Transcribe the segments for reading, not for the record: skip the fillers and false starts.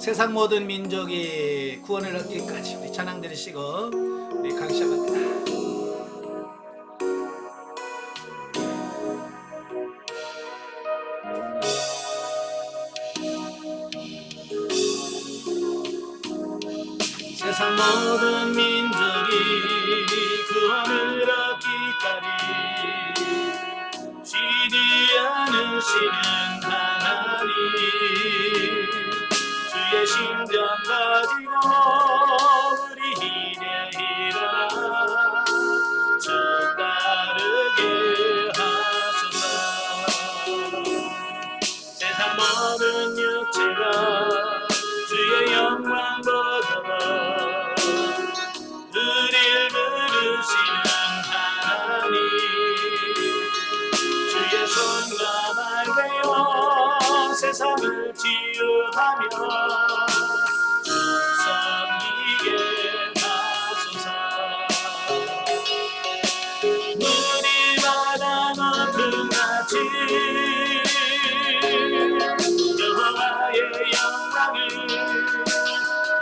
세상 모든 민족이 구원을 얻기까지 우리 찬양 드리시고 우리 강시합니다. 세상 모든 민족이 구원을 얻기까지 쉬지 않으시는 하나님, 주의 심장 가지고 우리 이제 일어나 저 따르게 하소서. 세상 모든 육체가 주의 영광 보도록 우릴 부르시는 하나님, 주의 손과 발 베어 세상을 치유하며 주 섬기게 하소서. 물이 바다 높은 같이 여호와의 영광을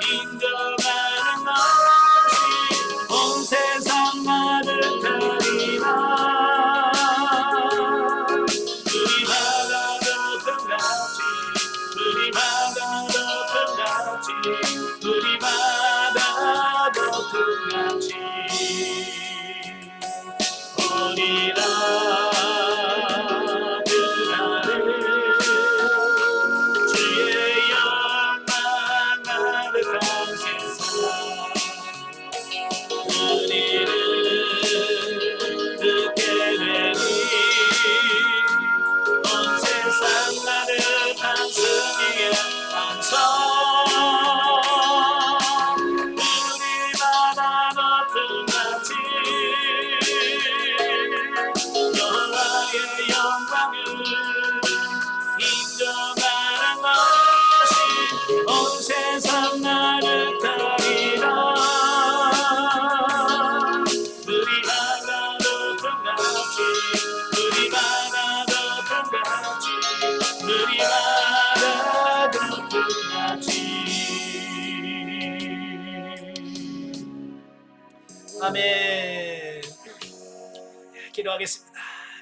인정하는 것이 온 세상 나듯하리라. 물이 바다 높은 같이, 물이 바다 높은 같이, 물이 바다 높은 같이 오리라. 그날을 주의 영광 가득한 세상 우리를 듣게 되니 온 세상 가득한 승리의 함성. 우리 바다 높은 같이 여호와의 영광을 인정하는 것이 온 세상 나듯하리라. 물이 바다 높은 같이, 물이 바다 높은 같이, 물이 바다 높은 같이. 아멘. 기도하겠습니다.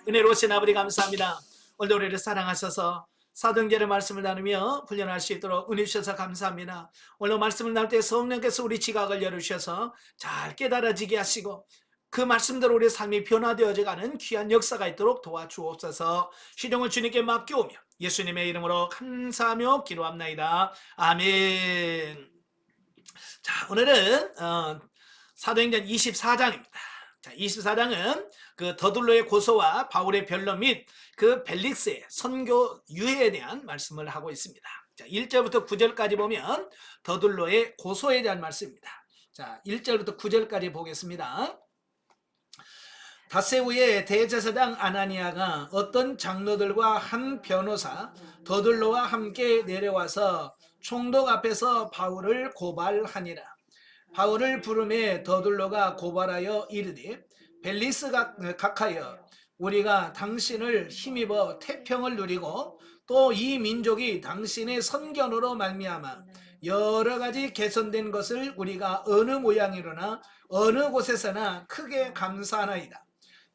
은혜로우신 아버지 감사합니다. 오늘도 우리를 사랑하셔서 사도행전의 말씀을 나누며 훈련할 수 있도록 은혜 주셔서 감사합니다. 오늘 말씀을 나눌 때 성령께서 우리 지각을 열어주셔서 잘 깨달아지게 하시고 그 말씀대로 우리의 삶이 변화되어져가는 귀한 역사가 있도록 도와주옵소서. 시종을 주님께 맡겨오며 예수님의 이름으로 감사하며 기도합나이다. 아멘. 자, 오늘은 사도행전 24장입니다. 자, 24장은 그 더둘로의 고소와 바울의 변론 및 그 벨릭스의 선교 유해에 대한 말씀을 하고 있습니다. 자, 1절부터 9절까지 보면 더둘로의 고소에 대한 말씀입니다. 자, 1절부터 9절까지 보겠습니다. 닷새 후에 대제사장 아나니아가 어떤 장로들과 한 변호사 더둘로와 함께 내려와서 총독 앞에서 바울을 고발하니라. 바울을 부르매 더둘로가 고발하여 이르되 벨리스 각하여 우리가 당신을 힘입어 태평을 누리고 또 이 민족이 당신의 선견으로 말미암아 여러 가지 개선된 것을 우리가 어느 모양이로나 어느 곳에서나 크게 감사하나이다.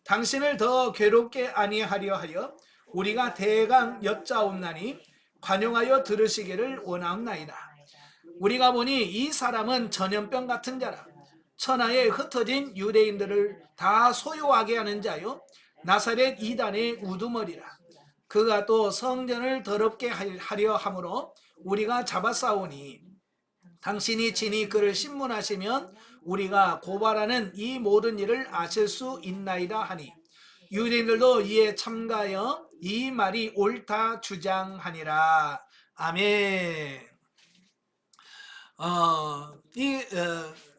당신을 더 괴롭게 아니하려 하여 우리가 대강 여짜옵나니 관용하여 들으시기를 원하옵나이다. 우리가 보니 이 사람은 전염병 같은 자라. 천하에 흩어진 유대인들을 다 소요하게 하는 자요 나사렛 이단의 우두머리라. 그가 또 성전을 더럽게 하려 함으로 우리가 잡아싸우니 당신이 친히 그를 신문하시면 우리가 고발하는 이 모든 일을 아실 수 있나이다 하니 유대인들도 이에 참가하여 이 말이 옳다 주장하니라. 아멘.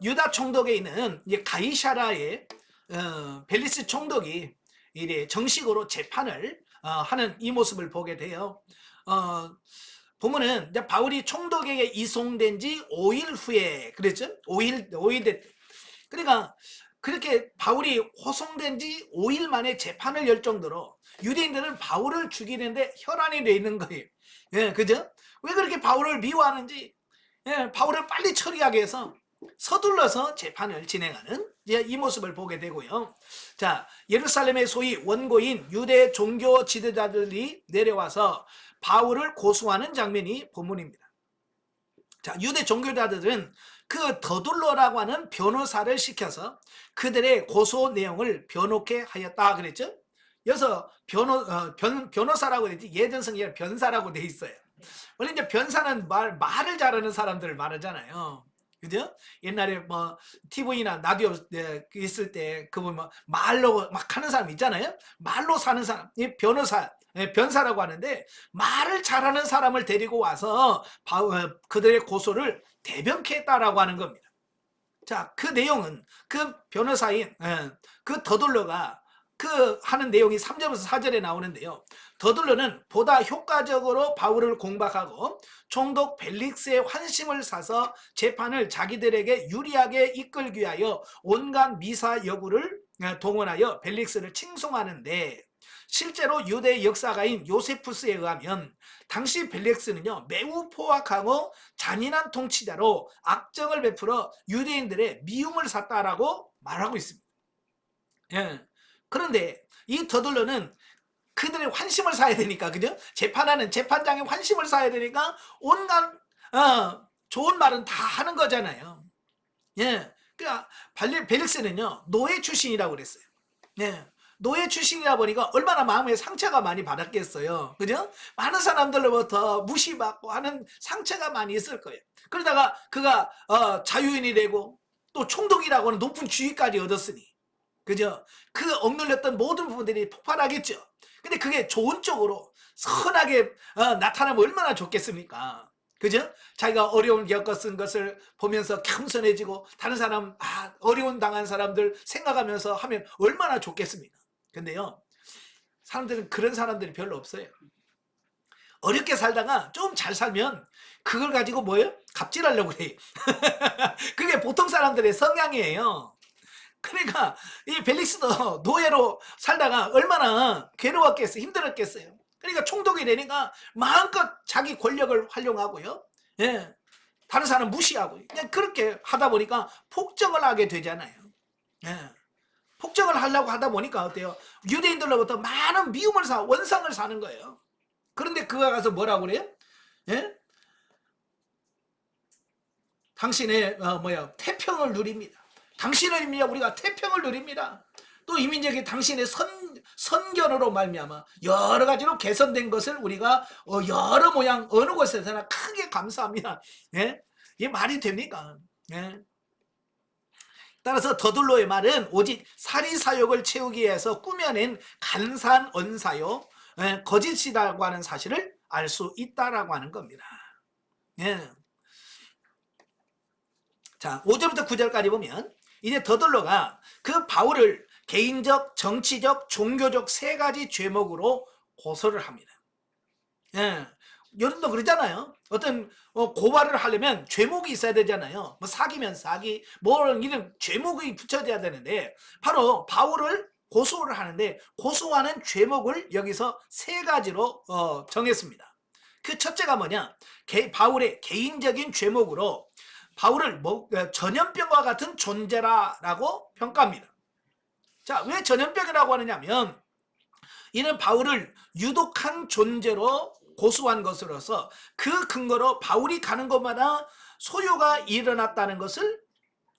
유다 총독에 있는 가이사라의 벨리스 총독이 이래 정식으로 재판을 하는 이 모습을 보게 돼요. 보면은 바울이 총독에게 이송된 지 5일 후에 그랬죠? 5일 됐. 그러니까 그렇게 바울이 호송된 지 5일 만에 재판을 열 정도로 유대인들은 바울을 죽이는데 혈안이 돼 있는 거예요. 예, 그죠? 왜 그렇게 바울을 미워하는지 예, 바울을 빨리 처리하기 위해서 서둘러서 재판을 진행하는 이 모습을 보게 되고요. 자, 예루살렘의 소위 원고인 유대 종교 지도자들이 내려와서 바울을 고소하는 장면이 본문입니다. 자, 유대 종교자들은 그 더둘러라고 하는 변호사를 시켜서 그들의 고소 내용을 변호케 하였다 그랬죠. 여기서 변호사라고 되지 예전성이 변사라고 돼 있어요. 원래 이제 변사는 말을 잘하는 사람들을 말하잖아요. 그죠? 옛날에 뭐 TV나 라디오 있을 때 그분 뭐 말로 막 하는 사람 있잖아요. 말로 사는 사람, 이 변호사, 변사라고 하는데 말을 잘하는 사람을 데리고 와서 그들의 고소를 대변케 했다라고 하는 겁니다. 자, 그 내용은 그 변호사인 그 더둘러가 그 하는 내용이 3절에서 4절에 나오는데요. 더둘러는 보다 효과적으로 바울을 공박하고 총독 벨릭스의 환심을 사서 재판을 자기들에게 유리하게 이끌기 위하여 온갖 미사 여구를 동원하여 벨릭스를 칭송하는데, 실제로 유대 역사가인 요세푸스에 의하면 당시 벨릭스는요 매우 포악하고 잔인한 통치자로 악정을 베풀어 유대인들의 미움을 샀다라고 말하고 있습니다. 예. 그런데 이 더둘러는 그들의 환심을 사야 되니까, 그죠? 재판하는 재판장의 환심을 사야 되니까 온갖 좋은 말은 다 하는 거잖아요. 예, 그러니까 벨릭스는요 노예 출신이라고 그랬어요. 예, 노예 출신이다 보니까 얼마나 마음에 상처가 많이 받았겠어요. 그죠? 많은 사람들로부터 무시받고 하는 상처가 많이 있을 거예요. 그러다가 그가 자유인이 되고 또 총독이라고 하는 높은 지위까지 얻었으니, 그죠? 그 억눌렸던 모든 부분들이 폭발하겠죠. 근데 그게 좋은 쪽으로 선하게 나타나면 얼마나 좋겠습니까? 그죠? 자기가 어려움을 겪었은 것을 보면서 겸손해지고 다른 사람, 어려운 당한 사람들 생각하면서 하면 얼마나 좋겠습니까? 근데요, 사람들은 그런 사람들이 별로 없어요. 어렵게 살다가 좀 잘 살면 그걸 가지고 뭐예요? 갑질하려고 해요. 그게 보통 사람들의 성향이에요. 그러니까 이 벨릭스도 노예로 살다가 얼마나 괴로웠겠어요, 힘들었겠어요. 그러니까 총독이 되니까 마음껏 자기 권력을 활용하고요, 예, 다른 사람 무시하고 그냥 그렇게 하다 보니까 폭정을 하게 되잖아요. 예, 폭정을 하려고 하다 보니까 어때요? 유대인들로부터 많은 미움을 원상을 사는 거예요. 그런데 그가 가서 뭐라고 그래요? 예? 당신의 태평을 누립니다. 당신을 입니다. 우리가 태평을 누립니다. 또 이민족이 당신의 선견으로 말미암아 여러 가지로 개선된 것을 우리가 여러 모양 어느 곳에서나 크게 감사합니다. 예? 이게 말이 됩니까? 예? 따라서 더둘로의 말은 오직 사리사욕을 채우기 위해서 꾸며낸 간사한 언사요, 예, 거짓이라고 하는 사실을 알 수 있다라고 하는 겁니다. 예. 자, 5절부터 9절까지 보면 이제 더둘로가 그 바울을 개인적, 정치적, 종교적 세 가지 죄목으로 고소를 합니다. 예. 여러분도 그러잖아요. 어떤 고발을 하려면 죄목이 있어야 되잖아요. 뭐 사기면 사기, 뭐 이런 죄목이 붙여져야 되는데, 바로 바울을 고소를 하는데 고소하는 죄목을 여기서 세 가지로 정했습니다. 그 첫째가 뭐냐? 바울의 개인적인 죄목으로 바울을 전염병과 같은 존재라고 평가합니다. 자, 왜 전염병이라고 하느냐면 이는 바울을 유독한 존재로 고소한 것으로서 그 근거로 바울이 가는 곳마다 소요가 일어났다는 것을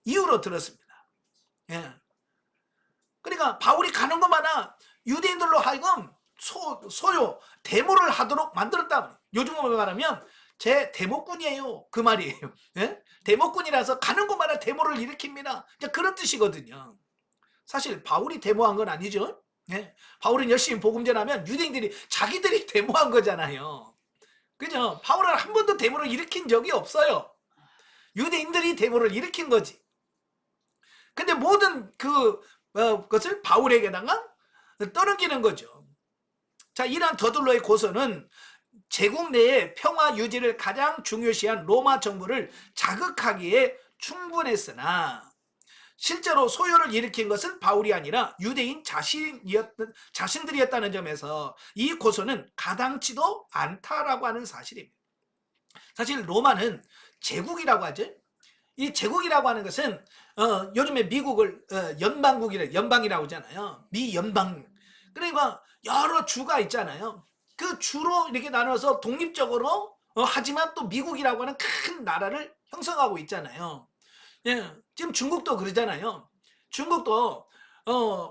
이유로 들었습니다. 예. 그러니까 바울이 가는 곳마다 유대인들로 하여금 소요, 데모를 하도록 만들었다. 요즘으로 말하면 제 데모꾼이에요, 그 말이에요. 예? 데모꾼이라서 가는 곳마다 데모를 일으킵니다. 그런 뜻이거든요. 사실 바울이 데모한 건 아니죠. 예? 바울은 열심히 복음 전하면 유대인들이 자기들이 데모한 거잖아요. 그죠? 바울은 한 번도 데모를 일으킨 적이 없어요. 유대인들이 데모를 일으킨 거지. 근데 모든 것을 바울에게다가 떠넘기는 거죠. 자, 이러한 더둘로의 고소는 제국 내의 평화 유지를 가장 중요시한 로마 정부를 자극하기에 충분했으나 실제로 소요를 일으킨 것은 바울이 아니라 유대인 자신들이었다는 점에서 이 고소는 가당치도 않다라고 하는 사실입니다. 사실 로마는 제국이라고 하죠. 이 제국이라고 하는 것은 요즘에 미국을 연방이라고 하잖아요. 미 연방. 그러니까 여러 주가 있잖아요. 그 주로 이렇게 나눠서 독립적으로 하지만 또 미국이라고 하는 큰 나라를 형성하고 있잖아요. 예, 지금 중국도 그러잖아요. 중국도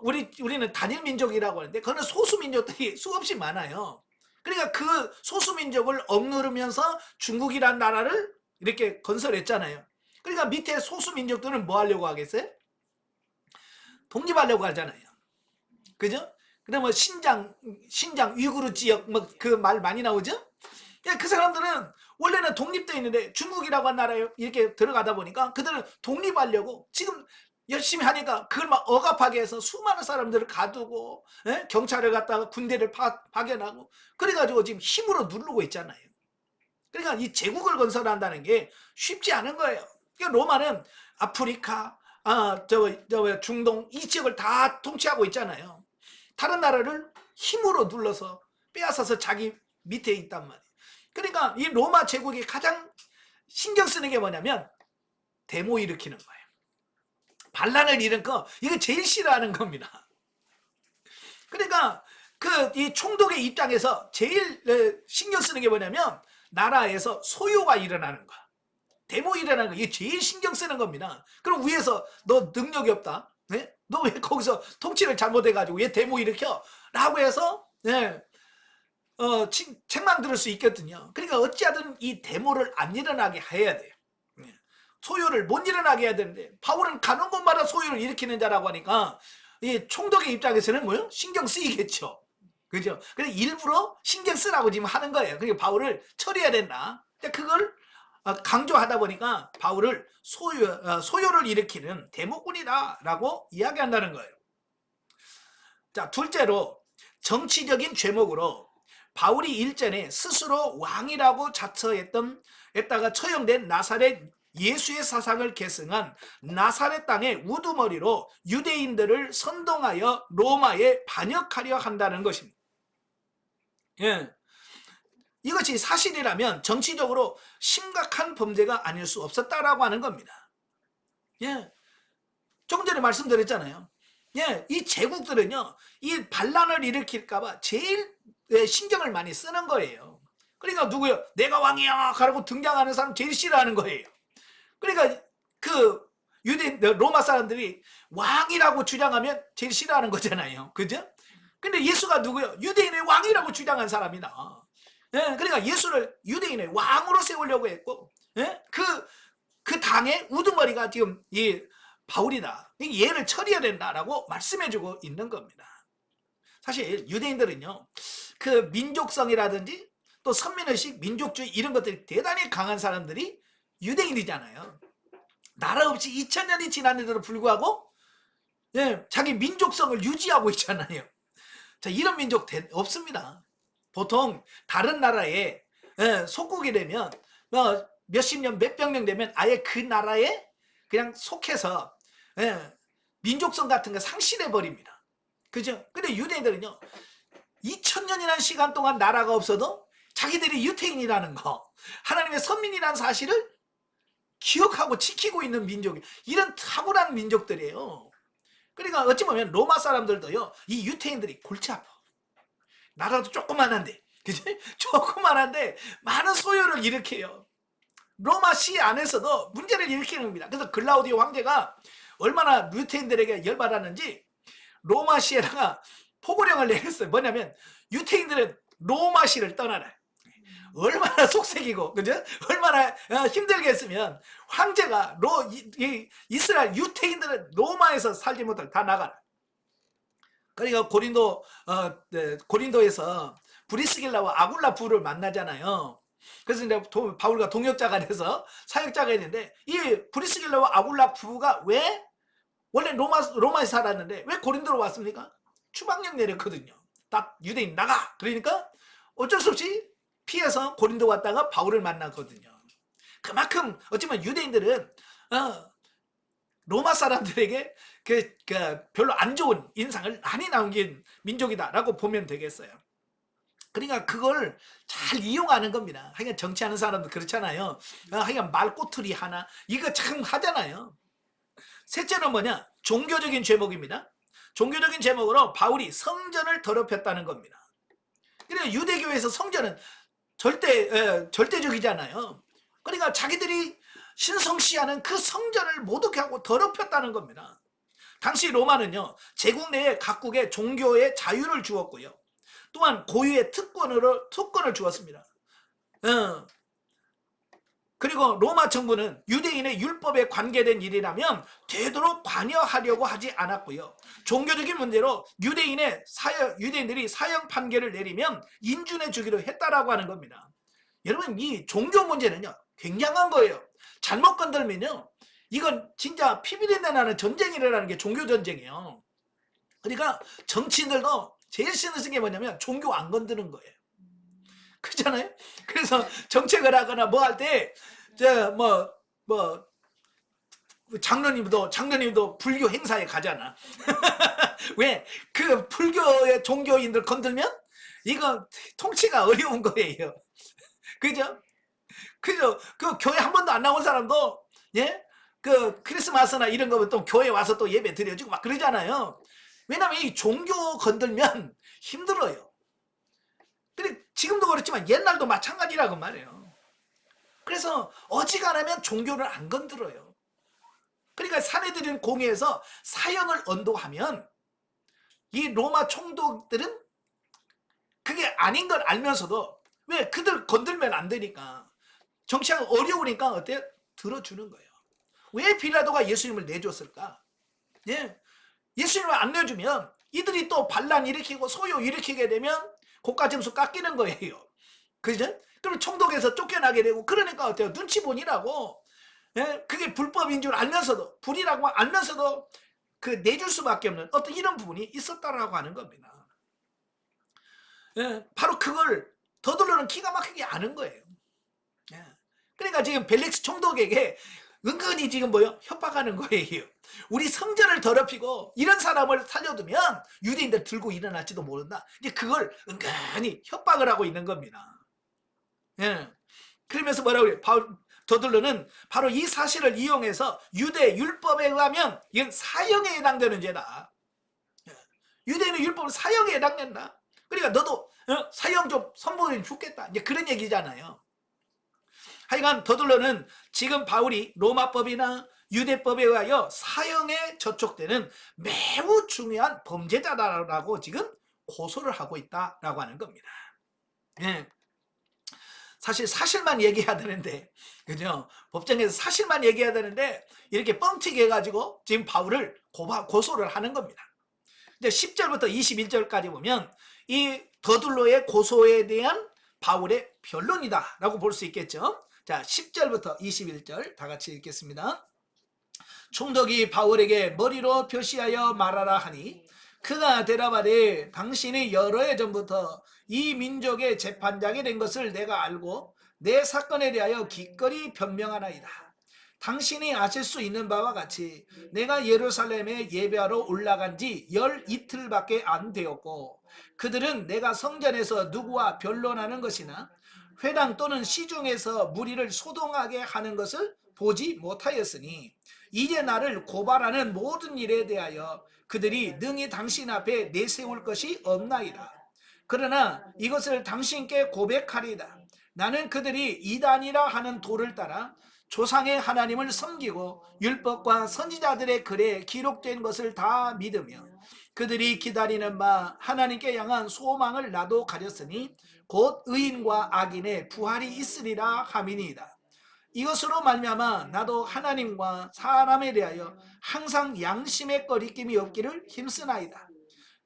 우리는 단일 민족이라고 하는데 그거는 소수 민족들이 수없이 많아요. 그러니까 그 소수 민족을 억누르면서 중국이란 나라를 이렇게 건설했잖아요. 그러니까 밑에 소수 민족들은 뭐 하려고 하겠어요? 독립하려고 하잖아요. 그죠? 그러면 신장 위구르 지역 뭐 그 말 많이 나오죠? 그 사람들은 원래는 독립되어 있는데 중국이라고 한 나라에 이렇게 들어가다 보니까 그들은 독립하려고 지금 열심히 하니까 그걸 막 억압하게 해서 수많은 사람들을 가두고 경찰을 갖다가 군대를 파견하고 그래가지고 지금 힘으로 누르고 있잖아요. 그러니까 이 제국을 건설한다는 게 쉽지 않은 거예요. 그러니까 로마는 아프리카, 중동 이 지역을 다 통치하고 있잖아요. 다른 나라를 힘으로 눌러서 빼앗아서 자기 밑에 있단 말이에요. 그러니까 이 로마 제국이 가장 신경 쓰는 게 뭐냐면 데모 일으키는 거예요. 반란을 일으킨 거 이거 제일 싫어하는 겁니다. 그러니까 이 총독의 입장에서 제일 신경 쓰는 게 뭐냐면 나라에서 소요가 일어나는 거야. 데모 일어나는 거 이게 제일 신경 쓰는 겁니다. 그럼 위에서 너 능력이 없다. 네? 너 왜 거기서 통치를 잘못해가지고 왜 데모 일으켜? 라고 해서 책망 들을 수 있거든요. 그러니까 어찌하든 이 데모를 안 일어나게 해야 돼요. 소요를 못 일어나게 해야 되는데 바울은 가는 곳마다 소요를 일으키는 자라고 하니까 이 총독의 입장에서는 뭐요? 신경 쓰이겠죠. 그죠? 그래서 일부러 신경 쓰라고 지금 하는 거예요. 그러니까 바울을 처리해야 된다. 그걸 강조하다 보니까 바울을 소요를 일으키는 데모꾼이다라고 이야기한다는 거예요. 자, 둘째로 정치적인 죄목으로 바울이 일전에 스스로 왕이라고 자처했다가 처형된 나사렛 예수의 사상을 계승한 나사렛 땅의 우두머리로 유대인들을 선동하여 로마에 반역하려 한다는 것입니다. 예. 이것이 사실이라면 정치적으로 심각한 범죄가 아닐 수 없었다라고 하는 겁니다. 예. 조금 전에 말씀드렸잖아요. 예, 이 제국들은요, 이 반란을 일으킬까봐 제일 신경을 많이 쓰는 거예요. 그러니까 누구요? 내가 왕이야! 하고 등장하는 사람 제일 싫어하는 거예요. 그러니까 로마 사람들이 왕이라고 주장하면 제일 싫어하는 거잖아요. 그죠? 근데 예수가 누구요? 유대인의 왕이라고 주장한 사람이다. 예, 그러니까 예수를 유대인의 왕으로 세우려고 했고, 예? 그 당의 우두머리가 지금 이 바울이다. 얘를 처리해야 된다라고 말씀해주고 있는 겁니다. 사실 유대인들은요, 그 민족성이라든지 또 선민의식, 민족주의 이런 것들이 대단히 강한 사람들이 유대인이잖아요. 나라 없이 2000년이 지났는데도 불구하고 자기 민족성을 유지하고 있잖아요. 자, 이런 민족 없습니다. 보통 다른 나라에 속국이 되면 몇십 년, 몇백 년 되면 아예 그 나라에 그냥 속해서 민족성 같은 거 상실해 버립니다. 그죠? 근데 유대인들은요, 2000년이라는 시간 동안 나라가 없어도 자기들이 유태인이라는 거, 하나님의 선민이라는 사실을 기억하고 지키고 있는 민족이, 이런 탁월한 민족들이에요. 그러니까 어찌 보면 로마 사람들도요, 이 유태인들이 골치 아파. 나라도 조그만한데, 그지? 조그만한데 많은 소요를 일으켜요. 로마 시 안에서도 문제를 일으키는 겁니다. 그래서 글라우디오 황제가 얼마나 유태인들에게 열받았는지 로마 시에다가 포고령을 내렸어요. 뭐냐면 유태인들은 로마 시를 떠나라. 얼마나 속색이고, 그죠? 얼마나 힘들게 했으면 황제가 이스라엘 유태인들은 로마에서 살지 못하고 다 나가라. 그러니까 고린도에서 브리스길라와 아굴라 부를 만나잖아요. 그래서 이제 바울과 동역자가 돼서 사역자가 있는데, 이 브리스길라와 아굴라 부가 왜 원래 로마에 살았는데 왜 고린도로 왔습니까? 추방령 내렸거든요. 딱 유대인 나가. 그러니까 어쩔 수 없이 피해서 고린도 왔다가 바울을 만났거든요. 그만큼 어쩌면 유대인들은 로마 사람들에게 별로 안 좋은 인상을 많이 남긴 민족이다라고 보면 되겠어요. 그러니까 그걸 잘 이용하는 겁니다. 하여간 정치하는 사람도 그렇잖아요. 하여간 말꼬투리 하나 이거 참 하잖아요. 셋째는 뭐냐? 종교적인 제목입니다. 종교적인 제목으로 바울이 성전을 더럽혔다는 겁니다. 그러니까 유대교에서 성전은 절대적이잖아요. 그러니까 자기들이 신성시하는 그 성전을 모독해 하고 더럽혔다는 겁니다. 당시 로마는요, 제국 내에 각국의 종교의 자유를 주었고요. 또한 고유의 특권을 주었습니다. 그리고 로마 정부는 유대인의 율법에 관계된 일이라면 되도록 관여하려고 하지 않았고요. 종교적인 문제로 유대인들이 사형 판결을 내리면 인준해 주기로 했다라고 하는 겁니다. 여러분, 이 종교 문제는요, 굉장한 거예요. 잘못 건들면요, 이건 진짜 피비린내 나는 전쟁이 일어나는 게 종교 전쟁이에요. 그러니까 정치인들도 제일 신경 게 뭐냐면 종교 안 건드는 거예요. 그렇잖아요? 그래서 정책을 하거나 뭐 할 때, 장로님도 불교 행사에 가잖아. 왜? 그 불교의 종교인들 건들면 이거 통치가 어려운 거예요. 그죠? 그죠? 그 교회 한 번도 안 나온 사람도, 예? 그 크리스마스나 이런 거면 또 교회 와서 또 예배 드려주고 막 그러잖아요. 왜냐면 이 종교 건들면 힘들어요. 근데 지금도 그렇지만 옛날도 마찬가지라고 말해요. 그래서 어지간하면 종교를 안 건드려요. 그러니까 사내들인 공회에서 사형을 언도하면 이 로마 총독들은 그게 아닌 걸 알면서도, 왜? 그들 건들면 안 되니까, 정치하기 어려우니까 어때요? 들어주는 거예요. 왜 빌라도가 예수님을 내줬을까? 예. 예수님을 안 내주면 이들이 또 반란 일으키고 소요 일으키게 되면 고가 점수 깎이는 거예요. 그죠? 그럼 총독에서 쫓겨나게 되고, 그러니까 어때요? 눈치 보니라고, 예? 그게 불법인 줄 알면서도, 불이라고 알면서도 그 내줄 수밖에 없는 어떤 이런 부분이 있었다라고 하는 겁니다. 예? 바로 그걸 더들로는 기가 막히게 아는 거예요. 예. 그러니까 지금 벨릭스 총독에게 은근히 지금 협박하는 거예요. 우리 성전을 더럽히고 이런 사람을 살려두면 유대인들 들고 일어날지도 모른다. 이제 그걸 은근히 협박을 하고 있는 겁니다. 예. 그러면서 뭐라고 그래요? 더들로는 바로 이 사실을 이용해서 유대 율법에 의하면 이건 사형에 해당되는 죄다. 예. 유대인의 율법은 사형에 해당된다. 그러니까 너도 사형 좀 선고해 주겠다. 이제 그런 얘기잖아요. 하여간 더들로는 지금 바울이 로마법이나 유대법에 의하여 사형에 저촉되는 매우 중요한 범죄자다라고 지금 고소를 하고 있다라고 하는 겁니다. 예. 사실 사실만 얘기해야 되는데, 그죠? 법정에서 사실만 얘기해야 되는데 이렇게 뻥튀기 해가지고 지금 바울을 고소를 하는 겁니다. 이제 10절부터 21절까지 보면 이 더둘로의 고소에 대한 바울의 변론이다라고 볼 수 있겠죠. 자, 10절부터 21절 다 같이 읽겠습니다. 총독이 바울에게 머리로 표시하여 말하라 하니 그가 대답하되 당신이 여러 해 전부터 이 민족의 재판장이 된 것을 내가 알고 내 사건에 대하여 기꺼이 변명하나이다. 당신이 아실 수 있는 바와 같이 내가 예루살렘에 예배하러 올라간 지 이틀밖에 안 되었고 그들은 내가 성전에서 누구와 변론하는 것이나 회당 또는 시중에서 무리를 소동하게 하는 것을 보지 못하였으니 이제 나를 고발하는 모든 일에 대하여 그들이 능히 당신 앞에 내세울 것이 없나이다. 그러나 이것을 당신께 고백하리다. 나는 그들이 이단이라 하는 도를 따라 조상의 하나님을 섬기고 율법과 선지자들의 글에 기록된 것을 다 믿으며 그들이 기다리는 바 하나님께 향한 소망을 나도 가졌으니 곧 의인과 악인의 부활이 있으리라 함이니이다. 이것으로 말미암아 나도 하나님과 사람에 대하여 항상 양심의 거리낌이 없기를 힘쓰나이다.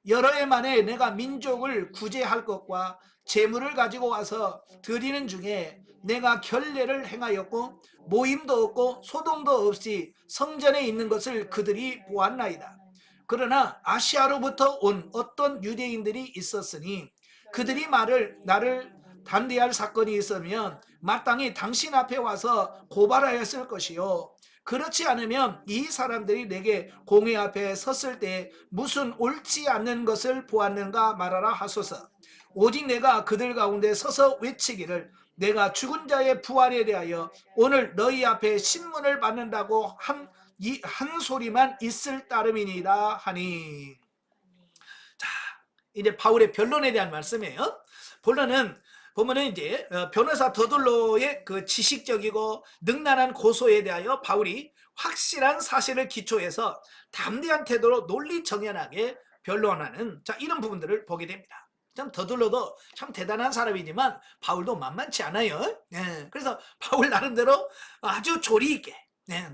여러 해 만에 내가 민족을 구제할 것과 재물을 가지고 와서 드리는 중에 내가 결례를 행하였고 모임도 없고 소동도 없이 성전에 있는 것을 그들이 보았나이다. 그러나 아시아로부터 온 어떤 유대인들이 있었으니 그들이 나를 단대할 사건이 있으면 마땅히 당신 앞에 와서 고발하였을 것이요 그렇지 않으면 이 사람들이 내게 공회 앞에 섰을 때 무슨 옳지 않는 것을 보았는가 말하라 하소서. 오직 내가 그들 가운데 서서 외치기를 내가 죽은 자의 부활에 대하여 오늘 너희 앞에 신문을 받는다고 한 소리만 있을 따름이니이다 하니. 자, 이제 바울의 변론에 대한 말씀이에요. 본론은 보면은 이제 변호사 더둘로의 그 지식적이고 능란한 고소에 대하여 바울이 확실한 사실을 기초해서 담대한 태도로 논리 정연하게 변론하는 자 이런 부분들을 보게 됩니다. 참 더둘로도 참 대단한 사람이지만 바울도 만만치 않아요. 예, 그래서 바울 나름대로 아주 조리 있게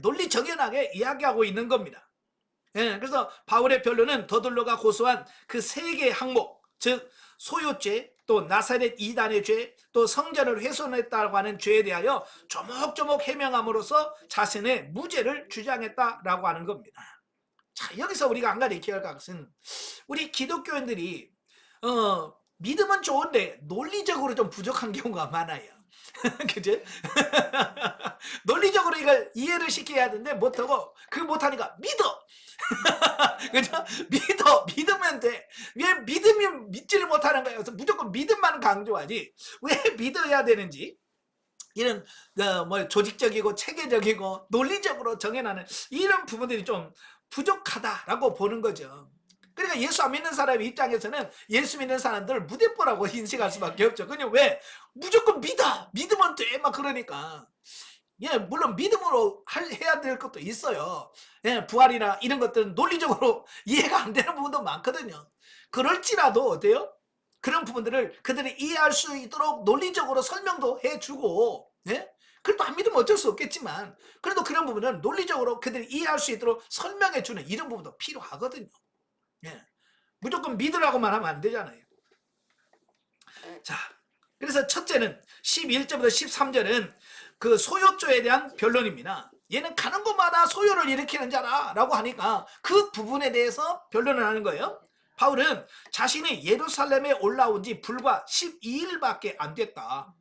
논리 정연하게 이야기하고 있는 겁니다. 예, 그래서 바울의 변론은 더둘로가 고소한 그 세 개의 항목, 즉 소요죄, 또 나사렛 이단의 죄, 또 성전을 훼손했다고 하는 죄에 대하여 조목조목 해명함으로써 자신의 무죄를 주장했다라고 하는 겁니다. 자, 여기서 우리가 한 가지 기억할 것은 우리 기독교인들이 믿음은 좋은데 논리적으로 좀 부족한 경우가 많아요. 그죠? 논리적으로 이걸 이해를 시켜야 하는데 못하고 그 못하니까 믿어. 그죠? 믿으면 돼. 왜 믿으면 믿지를 못하는 거예요. 그래서 무조건 믿음만 강조하지 왜 믿어야 되는지 이런 뭐 조직적이고 체계적이고 논리적으로 정해나는 이런 부분들이 좀 부족하다라고 보는 거죠. 그러니까 예수 안 믿는 사람 입장에서는 예수 믿는 사람들을 무대뽀라고 인식할 수밖에 없죠. 그냥 왜 무조건 믿으면 돼 막 그러니까. 예, 물론 믿음으로 해야 될 것도 있어요. 예, 부활이나 이런 것들은 논리적으로 이해가 안 되는 부분도 많거든요. 그럴지라도 어때요? 그런 부분들을 그들이 이해할 수 있도록 논리적으로 설명도 해주고, 예? 그래도 안 믿으면 어쩔 수 없겠지만, 그래도 그런 부분은 논리적으로 그들이 이해할 수 있도록 설명해주는 이런 부분도 필요하거든요. 예. 무조건 믿으라고만 하면 안 되잖아요. 자, 그래서 첫째는 11절부터 13절은 그 소요죄에 대한 변론입니다. 얘는 가는 곳마다 소요를 일으키는 자라라고 하니까 그 부분에 대해서 변론을 하는 거예요. 바울은 자신이 예루살렘에 올라온 지 불과 12일밖에 안 됐다.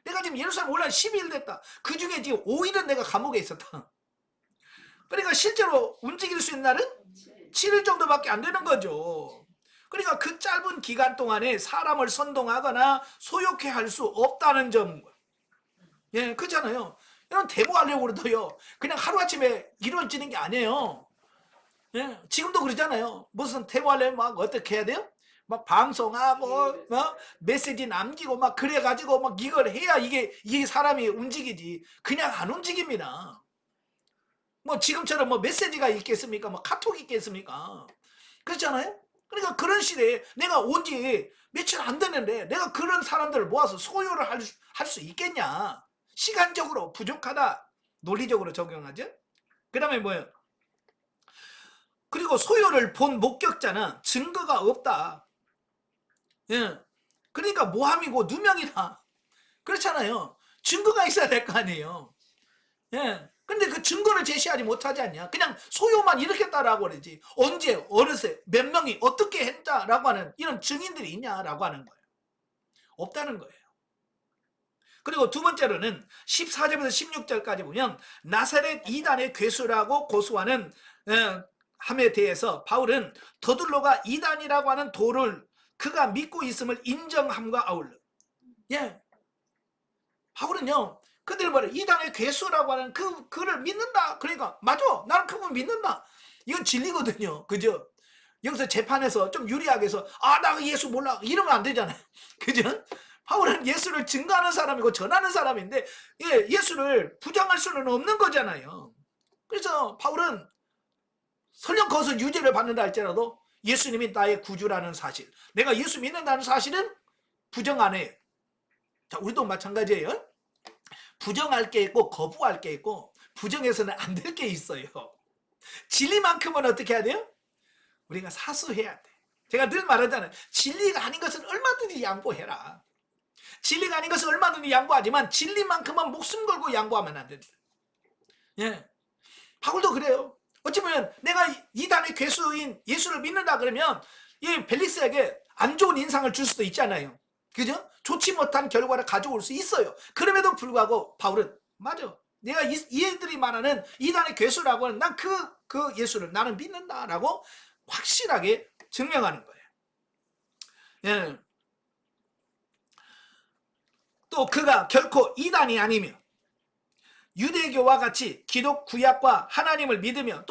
내가 지금 예루살렘 올라온 12일 됐다. 그 중에 지금 5일은 내가 감옥에 있었다. 그러니까 실제로 움직일 수 있는 날은 7일 정도밖에 안 되는 거죠. 그러니까 그 짧은 기간 동안에 사람을 선동하거나 소욕해 할 수 없다는 점. 예, 그렇잖아요. 이런 데모하려고 그래도요. 그냥 하루아침에 이루어지는 게 아니에요. 예, 지금도 그러잖아요. 무슨 데모하려면 막 어떻게 해야 돼요? 막 방송하고 메시지 남기고 막 그래가지고 막 이걸 해야 이게 사람이 움직이지. 그냥 안 움직입니다. 뭐 지금처럼 뭐 메시지가 있겠습니까? 뭐 카톡이 있겠습니까? 그렇잖아요? 그러니까 그런 시대에 내가 온 지 며칠 안 됐는데 내가 그런 사람들을 모아서 소요를 할 수 있겠냐? 시간적으로 부족하다. 논리적으로 적용하죠? 그 다음에 뭐예요? 그리고 소요를 본 목격자는 증거가 없다. 예. 그러니까 모함이고 누명이다. 그렇잖아요. 증거가 있어야 될 거 아니에요. 예. 근데 그 증거를 제시하지 못하지 않냐? 그냥 소요만 일으켰다라고 그러지. 언제, 어느새, 몇 명이 어떻게 했다라고 하는 이런 증인들이 있냐라고 하는 거예요. 없다는 거예요. 그리고 두 번째로는 14절부터 16절까지 보면 나사렛 이단의 괴수라고 고소하는 함에 대해서 바울은 더둘로가 이단이라고 하는 도를 그가 믿고 있음을 인정함과 아울러. 예. 바울은요. 그들 말해 이단의 괴수라고 하는 그를 믿는다. 그러니까 맞아. 나는 그분 믿는다. 이건 진리거든요. 그죠? 여기서 재판에서 좀 유리하게 해서 나 예수 몰라 이러면 안 되잖아요. 그죠? 바울은 예수를 증거하는 사람이고 전하는 사람인데 예수를 부정할 수는 없는 거잖아요. 그래서 바울은 설령 거기서 유죄를 받는다 할지라도 예수님이 나의 구주라는 사실, 내가 예수 믿는다는 사실은 부정 안 해요. 자, 우리도 마찬가지예요. 부정할 게 있고 거부할 게 있고 부정해서는 안 될 게 있어요. 진리만큼은 어떻게 해야 돼요? 우리가 사수해야 돼. 제가 늘 말하잖아요. 진리가 아닌 것은 얼마든지 양보해라. 진리가 아닌 것은 얼마든지 양보하지만 진리만큼은 목숨 걸고 양보하면 안 된다. 예. 바울도 그래요. 어찌보면 내가 이단의 괴수인 예수를 믿는다 그러면 이 벨리스에게 안 좋은 인상을 줄 수도 있잖아요. 그죠? 좋지 못한 결과를 가져올 수 있어요. 그럼에도 불구하고 바울은 맞아. 내가 얘들이 말하는 이단의 괴수라고 하는 난 그 예수를 나는 믿는다라고 확실하게 증명하는 거예요. 예. 또 그가 결코 이단이 아니며 유대교와 같이 기독 구약과 하나님을 믿으며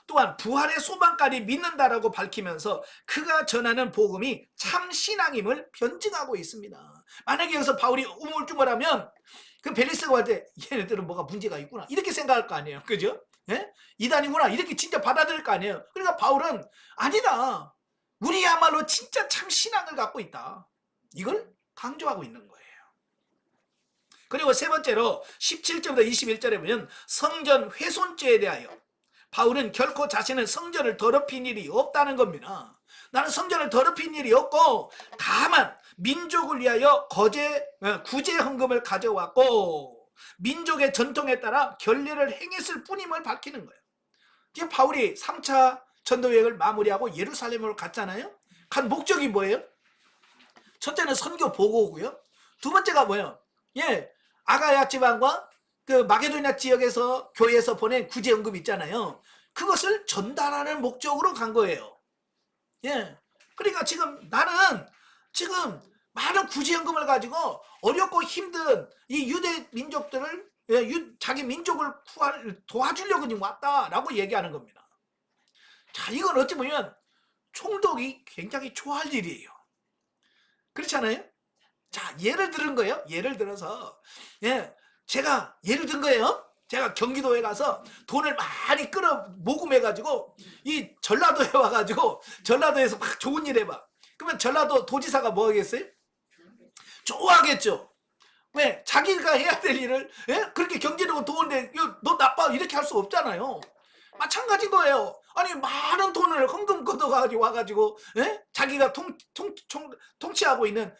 또한 부활의 소망까지 믿는다라고 밝히면서 그가 전하는 복음이 참 신앙임을 변증하고 있습니다. 만약에 여기서 바울이 우물쭈물하면 그 벨리스가 할 때 얘네들은 뭐가 문제가 있구나 이렇게 생각할 거 아니에요. 그죠? 예? 이단이구나 이렇게 진짜 받아들일 거 아니에요. 그러니까 바울은 아니다. 우리야말로 진짜 참 신앙을 갖고 있다. 이걸 강조하고 있는 거예요. 그리고 세 번째로 17절부터 21절에 보면 성전 훼손죄에 대하여 바울은 결코 자신은 성전을 더럽힌 일이 없다는 겁니다. 나는 성전을 더럽힌 일이 없고 다만 민족을 위하여 구제 헌금을 가져왔고 민족의 전통에 따라 결례를 행했을 뿐임을 밝히는 거예요. 지금 바울이 3차 전도여행을 마무리하고 예루살렘으로 갔잖아요. 간 목적이 뭐예요? 첫째는 선교 보고고요. 두 번째가 뭐예요? 아가야 지방과 그 마게도냐 지역에서 교회에서 보낸 구제연금 있잖아요. 그것을 전달하는 목적으로 간 거예요. 그러니까 지금 나는 지금 많은 구제연금을 가지고 어렵고 힘든 이 유대 민족들을 자기 민족을 도와주려고 지금 왔다라고 얘기하는 겁니다. 자, 이건 어찌 보면 총독이 굉장히 좋아할 일이에요. 그렇잖아요? 자, 예를 들은 거예요. 예를 들어서 제가 예를 든 거예요. 제가 경기도에 가서 돈을 많이 모금해가지고 이 전라도에 와가지고 전라도에서 막 좋은 일 해봐. 그러면 전라도 도지사가 뭐 하겠어요? 좋아하겠죠. 왜? 자기가 해야 될 일을 그렇게 경제적으로 도운데 너 나빠 이렇게 할 수 없잖아요. 마찬가지인 거예요. 아니 많은 돈을 헌금 걷어가지고 와가지고 자기가 통치하고 있는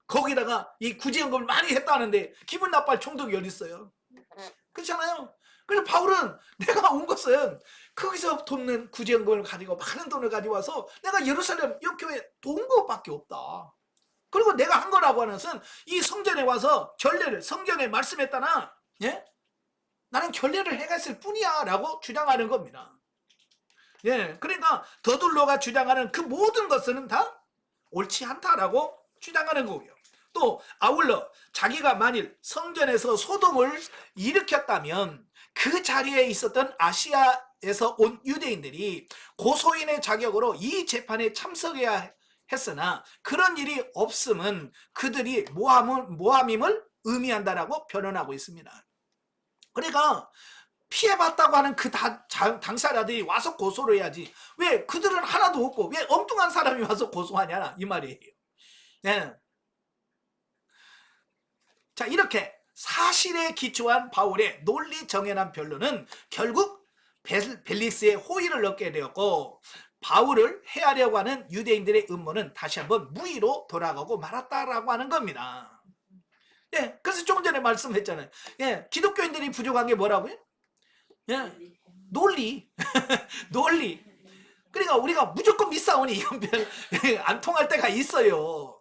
거기다가 이 구제연금을 많이 했다는데 기분 나빠할 총독이 어디 있어요? 그렇잖아요. 그래서 바울은 내가 온 것은 거기서 돕는 구제연금을 가지고 많은 돈을 가지고 와서 내가 예루살렘 교회에 도운 것밖에 없다. 그리고 내가 한 거라고 하는 것은 이 성전에 와서 결례를 성경의 말씀에 따라 나는 결례를 해갔을 뿐이야 라고 주장하는 겁니다. 그러니까 더둘로가 주장하는 그 모든 것은 다 옳지 않다라고 주장하는 거고요. 또 아울러 자기가 만일 성전에서 소동을 일으켰다면 그 자리에 있었던 아시아에서 온 유대인들이 고소인의 자격으로 이 재판에 참석해야 했으나 그런 일이 없음은 그들이 모함임을 의미한다라고 변론하고 있습니다. 그러니까 피해봤다고 하는 그 당사자들이 와서 고소를 해야지 왜 그들은 하나도 없고 왜 엉뚱한 사람이 와서 고소하냐 이 말이에요. 자, 이렇게 사실에 기초한 바울의 논리 정연한 변론은 결국 벨릭스의 호의를 얻게 되었고 바울을 해하려고 하는 유대인들의 음모는 다시 한번 무의로 돌아가고 말았다라고 하는 겁니다. 그래서 조금 전에 말씀했잖아요. 기독교인들이 부족한 게 뭐라고요? 논리. 논리. 그러니까 우리가 무조건 믿사오니 이건 안 통할 때가 있어요.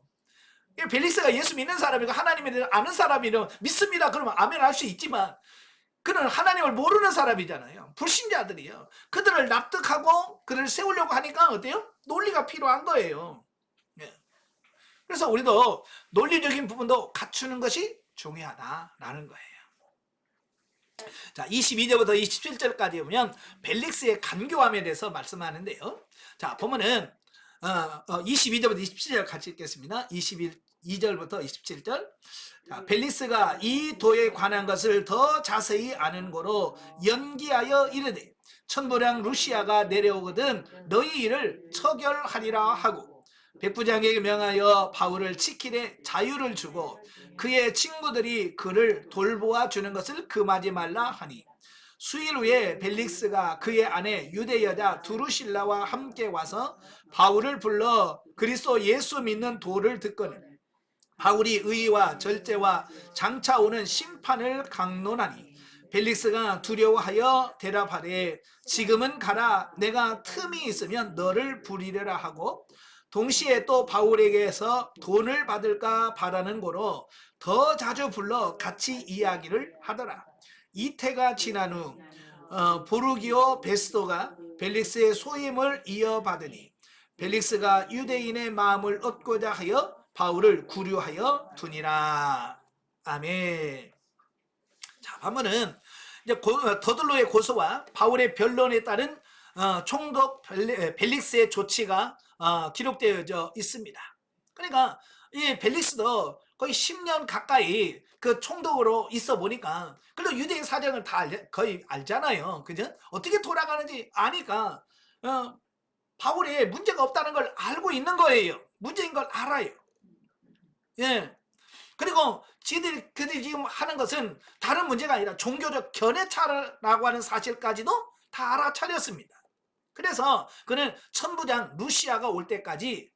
벨릭스가 예수 믿는 사람이고 하나님에 대해서 아는 사람이면 믿습니다. 그러면 아멘 할 수 있지만 그는 하나님을 모르는 사람이잖아요. 불신자들이요. 그들을 납득하고 그들을 세우려고 하니까 어때요? 논리가 필요한 거예요. 그래서 우리도 논리적인 부분도 갖추는 것이 중요하다라는 거예요. 자, 22절부터 27절까지 보면 벨릭스의 간교함에 대해서 말씀하는데요. 자, 보면은 22절부터 27절 같이 읽겠습니다. 22절부터 27절. 자, 벨릭스가 이 도에 관한 것을 더 자세히 아는 거로 연기하여 이르되 천부장 루시아가 내려오거든 너희 일을 처결하리라 하고 백부장에게 명하여 바울을 지키되 자유를 주고 그의 친구들이 그를 돌보아 주는 것을 금하지 말라 하니 수일 후에 벨릭스가 그의 아내 유대 여자 두루실라와 함께 와서 바울을 불러 그리스도 예수 믿는 도를 듣거늘 바울이 의와 절제와 장차 오는 심판을 강론하니 벨릭스가 두려워하여 대답하되 지금은 가라 내가 틈이 있으면 너를 부리려라 하고 동시에 또 바울에게서 돈을 받을까 바라는 거로 더 자주 불러 같이 이야기를 하더라. 이태가 지난 후 보르기오 베스도가 벨릭스의 소임을 이어받으니 벨릭스가 유대인의 마음을 얻고자 하여 바울을 구류하여 두니라. 아멘. 자, 반면은 이제 더둘로의 고소와 바울의 변론에 따른 총독 벨릭스의 조치가 기록되어 있습니다. 그러니까 이 벨릭스도 거의 10년 가까이 그 총독으로 있어 보니까 그래도 유대인 사정을 다 거의 알잖아요. 그죠? 어떻게 돌아가는지 아니까 바울이 문제가 없다는 걸 알고 있는 거예요. 문제인 걸 알아요. 예. 그리고 그들이 지금 하는 것은 다른 문제가 아니라 종교적 견해차라고 하는 사실까지도 다 알아차렸습니다. 그래서 그는 천부장 루시아가 올 때까지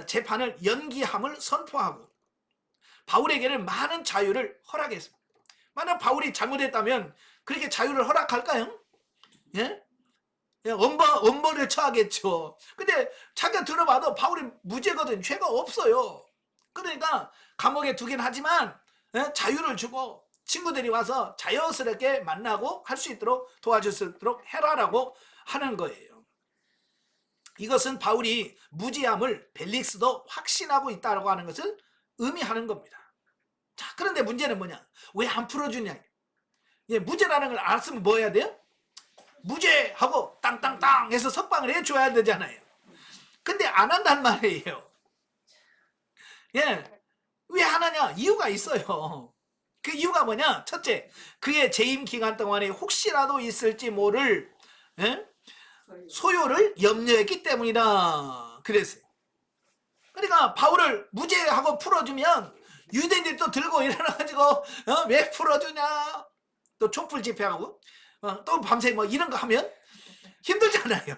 재판을 연기함을 선포하고 바울에게는 많은 자유를 허락했습니다. 만약 바울이 잘못했다면 그렇게 자유를 허락할까요? 예? 엄벌을 처하겠죠. 근데 자기가 들어봐도 바울이 무죄거든. 죄가 없어요. 그러니까 감옥에 두긴 하지만 자유를 주고 친구들이 와서 자연스럽게 만나고 할 수 있도록 도와줄 수 있도록 해라라고 하는 거예요. 이것은 바울이 무죄함을 벨릭스도 확신하고 있다고 하는 것을 의미하는 겁니다. 자, 그런데 문제는 뭐냐? 왜 안 풀어주냐? 무죄라는 걸 알았으면 뭐 해야 돼요? 무죄하고 땅땅땅 해서 석방을 해줘야 되잖아요. 근데 안 한단 말이에요. 왜 안 하냐? 이유가 있어요. 그 이유가 뭐냐? 첫째, 그의 재임 기간 동안에 혹시라도 있을지 모를 소요를 염려했기 때문이다. 그랬어요. 그러니까 바울을 무죄하고 풀어주면 유대인들이 또 들고 일어나가지고 왜 풀어주냐? 또 촛불 집회하고 또 밤새 뭐 이런 거 하면 힘들잖아요.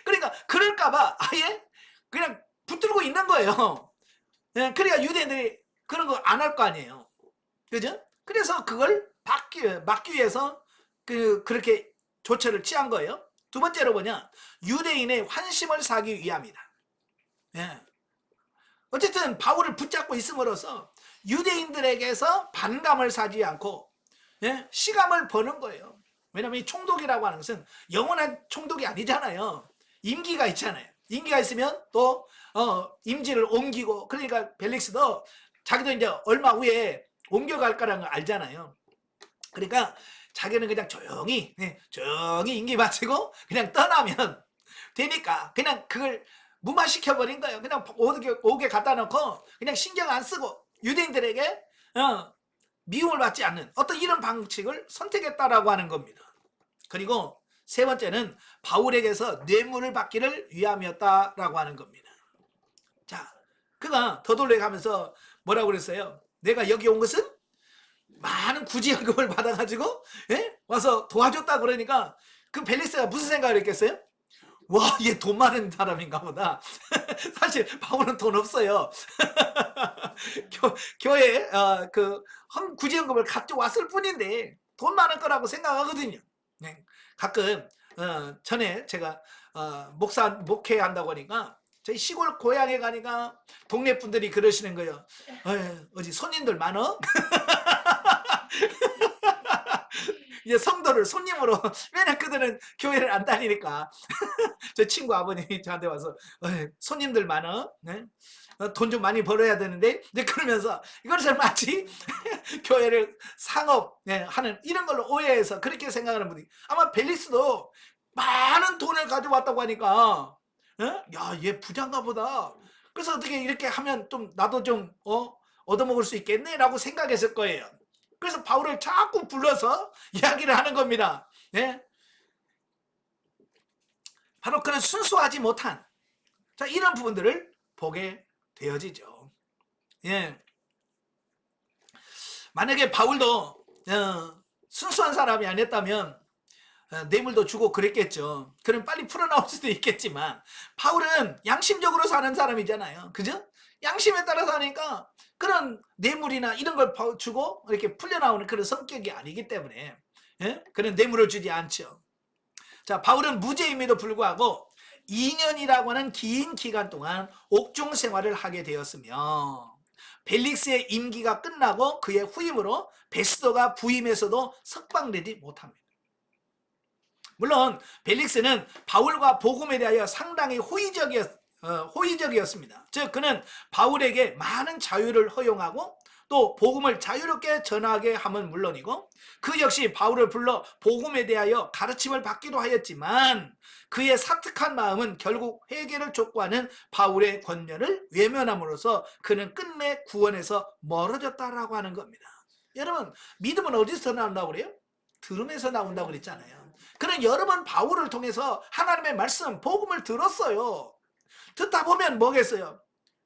그러니까 그럴까봐 아예 그냥 붙들고 있는 거예요. 그러니까 유대인들이 그런 거 안 할 거 아니에요. 그죠? 그래서 그걸 막기 위해서 그렇게 조처를 취한 거예요. 두 번째로 뭐냐? 유대인의 환심을 사기 위함이다. 어쨌든 바울을 붙잡고 있음으로써 유대인들에게서 반감을 사지 않고 시감을 버는 거예요. 왜냐하면 이 총독이라고 하는 것은 영원한 총독이 아니잖아요. 임기가 있잖아요. 임기가 있으면 또 임지를 옮기고, 그러니까 벨릭스도 자기도 이제 얼마 후에 옮겨갈 거라는 걸 알잖아요. 그러니까 자기는 그냥 조용히 임기 마치고 그냥 떠나면 되니까 그냥 그걸 무마시켜버린 거예요. 그냥 옥에 갖다 놓고 그냥 신경 안 쓰고 유대인들에게 미움을 받지 않는 어떤 이런 방식을 선택했다라고 하는 겁니다. 그리고 세 번째는 바울에게서 뇌물을 받기를 위함이었다라고 하는 겁니다. 자, 그가 더돌로에 가면서 뭐라고 그랬어요? 내가 여기 온 것은 많은 구제연금을 받아가지고 와서 도와줬다 그러니까 그 벨릭스가 무슨 생각을 했겠어요? 와, 얘 돈 많은 사람인가 보다. 사실 바울은 돈 없어요. 교회에 그 구제연금을 가져왔을 뿐인데 돈 많을 거라고 생각하거든요. 가끔 전에 제가 목회한다고 하니까 저희 시골 고향에 가니까 동네 분들이 그러시는 거예요. 어디 손님들 많어? 이제 성도를 손님으로, 왜냐면 그들은 교회를 안 다니니까. 저 친구 아버님이 저한테 와서 손님들 많어? 돈 좀 많이 벌어야 되는데, 이제 그러면서 이걸 마치 교회를 상업 하는 이런 걸로 오해해서 그렇게 생각하는 분이, 아마 벨릭스도 많은 돈을 가져왔다고 하니까 야, 얘 부자인가 보다. 그래서 어떻게 이렇게 하면 좀 나도 좀 얻어먹을 수 있겠네 라고 생각했을 거예요. 그래서 바울을 자꾸 불러서 이야기를 하는 겁니다. 바로 그런 순수하지 못한 이런 부분들을 보게 되어지죠. 만약에 바울도 순수한 사람이 아니었다면 뇌물도 주고 그랬겠죠. 그럼 빨리 풀어나올 수도 있겠지만 바울은 양심적으로 사는 사람이잖아요. 그죠? 양심에 따라 사니까 그런 뇌물이나 이런 걸 주고 이렇게 풀려나오는 그런 성격이 아니기 때문에 그런 뇌물을 주지 않죠. 자, 바울은 무죄임에도 불구하고 2년이라고 하는 긴 기간 동안 옥중 생활을 하게 되었으며 벨릭스의 임기가 끝나고 그의 후임으로 베스도가 부임해서도 석방되지 못합니다. 물론 벨릭스는 바울과 복음에 대하여 상당히 호의적이었습니다. 즉 그는 바울에게 많은 자유를 허용하고 또 복음을 자유롭게 전하게 함은 물론이고 그 역시 바울을 불러 복음에 대하여 가르침을 받기도 하였지만 그의 사특한 마음은 결국 회개를 촉구하는 바울의 권면을 외면함으로써 그는 끝내 구원에서 멀어졌다라고 하는 겁니다. 여러분, 믿음은 어디서 나온다고 그래요? 들음에서 나온다고 그랬잖아요. 그는 여러 번 바울을 통해서 하나님의 말씀, 복음을 들었어요. 듣다 보면 뭐겠어요?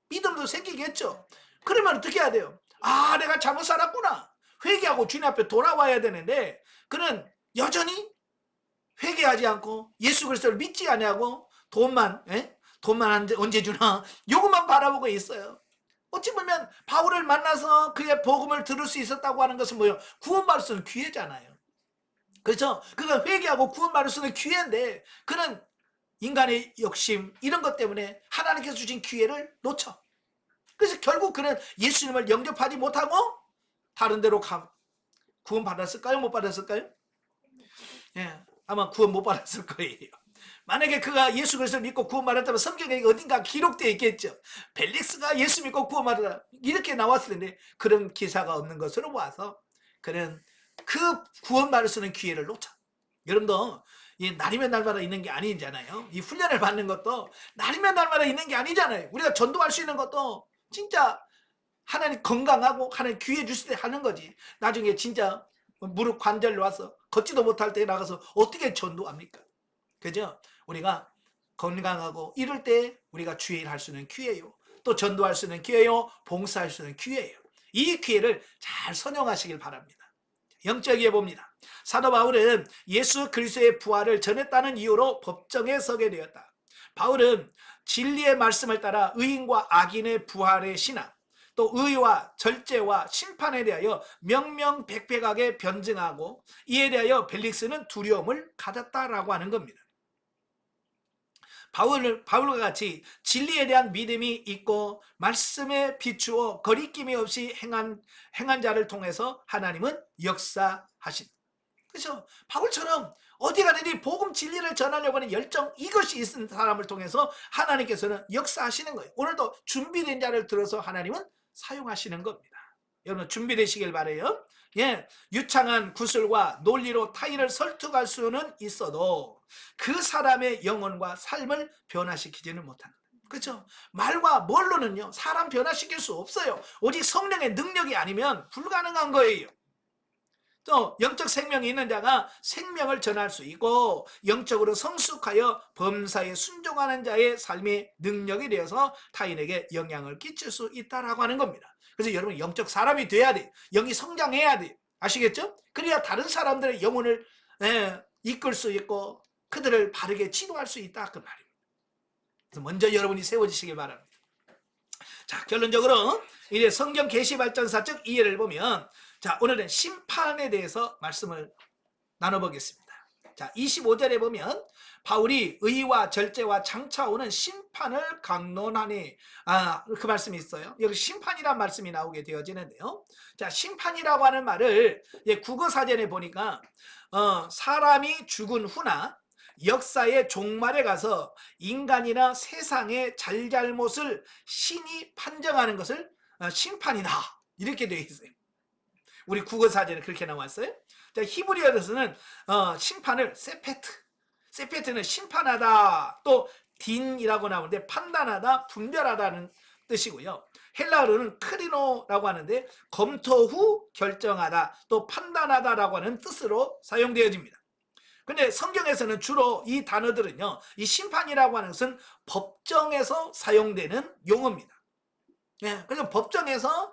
믿음도 생기겠죠. 그러면 어떻게 해야 돼요? 아, 내가 잘못 살았구나. 회개하고 주님 앞에 돌아와야 되는데 그는 여전히 회개하지 않고 예수 그리스도를 믿지 않냐고 돈만 언제 주나 요것만 바라보고 있어요. 어찌 보면 바울을 만나서 그의 복음을 들을 수 있었다고 하는 것은 뭐예요? 구원받을 수 있는 기회잖아요. 그렇죠? 그가 회개하고 구원받을 수 있는 기회인데 그는 인간의 욕심 이런 것 때문에 하나님께서 주신 기회를 놓쳐. 그래서 결국 그는 예수님을 영접하지 못하고 다른 데로 구원 받았을까요? 못 받았을까요? 예, 아마 구원 못 받았을 거예요. 만약에 그가 예수 그리스도를 믿고 구원 받았다면 성경에 어딘가 기록되어 있겠죠. 벨릭스가 예수 믿고 구원 받았다 이렇게 나왔을 텐데 그런 기사가 없는 것으로 봐서 그는 그 구원 받을 수 있는 기회를 놓쳐. 여러분도 이 날이면 날마다 있는 게 아니잖아요. 이 훈련을 받는 것도 날이면 날마다 있는 게 아니잖아요. 우리가 전도할 수 있는 것도 진짜 하나님 건강하고 하나님 기회 주실 때 하는 거지. 나중에 진짜 무릎 관절 와서 걷지도 못할 때 나가서 어떻게 전도합니까? 그죠? 우리가 건강하고 이럴 때 우리가 주의 일 할 수 있는 기회예요. 또 전도할 수 있는 기회요. 봉사할 수 있는 기회예요. 이 기회를 잘 선용하시길 바랍니다. 영적이에 봅니다. 사도 바울은 예수 그리스도의 부활을 전했다는 이유로 법정에 서게 되었다. 바울은 진리의 말씀을 따라 의인과 악인의 부활의 신앙, 또 의와 절제와 심판에 대하여 명명백백하게 변증하고 이에 대하여 벨릭스는 두려움을 가졌다라고 하는 겁니다. 바울과 같이 진리에 대한 믿음이 있고 말씀에 비추어 거리낌이 없이 행한 자를 통해서 하나님은 역사하신. 그렇죠? 바울처럼 어디 가든지 복음 진리를 전하려고 하는 열정 이것이 있는 사람을 통해서 하나님께서는 역사하시는 거예요. 오늘도 준비된 자를 들어서 하나님은 사용하시는 겁니다. 여러분 준비되시길 바라요. 예, 유창한 구술과 논리로 타인을 설득할 수는 있어도 그 사람의 영혼과 삶을 변화시키지는 못한다. 그렇죠? 말과 뭘로는요 사람 변화시킬 수 없어요. 오직 성령의 능력이 아니면 불가능한 거예요. 또 영적 생명이 있는 자가 생명을 전할 수 있고 영적으로 성숙하여 범사에 순종하는 자의 삶의 능력이 되어서 타인에게 영향을 끼칠 수 있다라고 하는 겁니다. 그래서 여러분 영적 사람이 돼야 돼. 영이 성장해야 돼. 아시겠죠? 그래야 다른 사람들의 영혼을 이끌 수 있고 그들을 바르게 지도할 수 있다 그 말입니다. 그래서 먼저 여러분이 세워지시길 바랍니다. 자, 결론적으로 이제 성경 계시 발전사적 이해를 보면 자, 오늘은 심판에 대해서 말씀을 나눠보겠습니다. 자, 25절에 보면 바울이 의와 절제와 장차 오는 심판을 강론하니 그 말씀이 있어요. 여기 심판이란 말씀이 나오게 되어지는데요. 자, 심판이라고 하는 말을 국어사전에 보니까 사람이 죽은 후나 역사의 종말에 가서 인간이나 세상의 잘잘못을 신이 판정하는 것을 심판이다 이렇게 되어 있어요. 우리 국어사전에 그렇게 나왔어요. 히브리어에서는 심판을 세페트는 심판하다, 또 딘이라고 나오는데 판단하다, 분별하다는 뜻이고요. 헬라어로는 크리노라고 하는데 검토 후 결정하다, 또 판단하다라고 하는 뜻으로 사용되어집니다. 근데 성경에서는 주로 이 단어들은요, 이 심판이라고 하는 것은 법정에서 사용되는 용어입니다. 예, 그래서 법정에서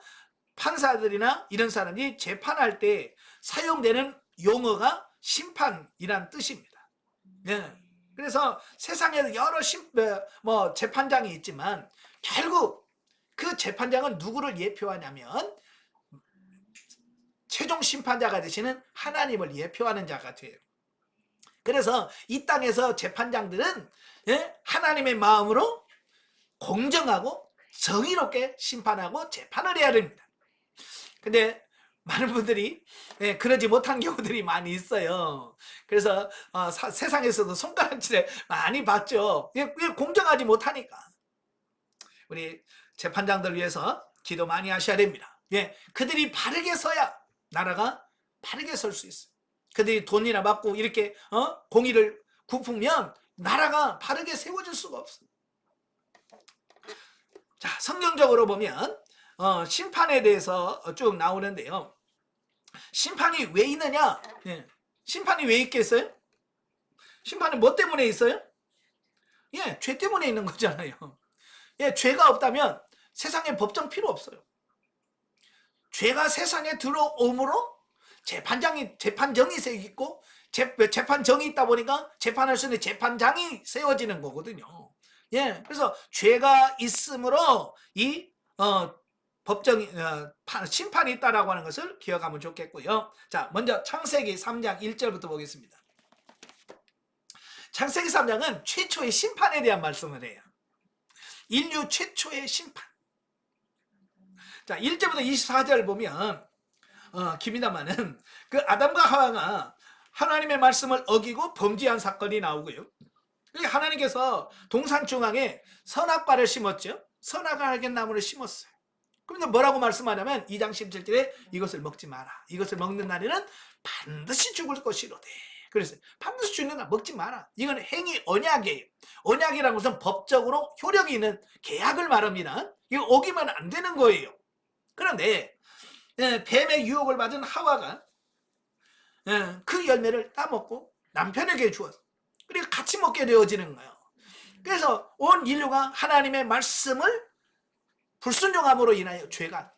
판사들이나 이런 사람이 재판할 때 사용되는 용어가 심판이란 뜻입니다. 예. 그래서 세상에 여러 재판장이 있지만 결국 그 재판장은 누구를 예표하냐면 최종 심판자가 되시는 하나님을 예표하는 자가 돼요. 그래서 이 땅에서 재판장들은 하나님의 마음으로 공정하고 정의롭게 심판하고 재판을 해야 됩니다. 근데 많은 분들이 그러지 못한 경우들이 많이 있어요. 그래서 세상에서도 손가락질을 많이 받죠. 공정하지 못하니까. 우리 재판장들 위해서 기도 많이 하셔야 됩니다. 예, 그들이 바르게 서야 나라가 바르게 설 수 있어요. 그들이 돈이나 받고 이렇게 공의를 굽으면 나라가 바르게 세워질 수가 없어요. 자, 성경적으로 보면 심판에 대해서 쭉 나오는데요. 심판이 왜 있느냐? 예, 심판이 왜 있겠어요? 심판은 뭐 때문에 있어요? 예, 죄 때문에 있는 거잖아요. 예, 죄가 없다면 세상에 법정 필요 없어요. 죄가 세상에 들어오므로 재판정이 있고 재판정이 있다 보니까 재판할 수 있는 재판장이 세워지는 거거든요. 예, 그래서 죄가 있으므로 이 법정이 심판이 있다라고 하는 것을 기억하면 좋겠고요. 자, 먼저 창세기 3장 1절부터 보겠습니다. 창세기 3장은 최초의 심판에 대한 말씀을 해요. 인류 최초의 심판. 자, 1절부터 24절 보면 깁니다마는 그 아담과 하와가 하나님의 말씀을 어기고 범죄한 사건이 나오고요. 하나님께서 동산 중앙에 선악과를 심었죠. 선악과의 나무를 심었어요. 그런데 뭐라고 말씀하냐면 2장 17절에 이것을 먹지 마라. 이것을 먹는 날에는 반드시 죽을 것이로되. 그래서 반드시 죽는 날 먹지 마라. 이건 행위 언약이에요. 언약이라는 것은 법적으로 효력이 있는 계약을 말합니다. 이거 어기면 안 되는 거예요. 그런데 뱀의 유혹을 받은 하와가 그 열매를 따먹고 남편에게 주었어. 그리고 같이 먹게 되어지는 거예요. 그래서 온 인류가 하나님의 말씀을 불순종함으로 인하여 죄가.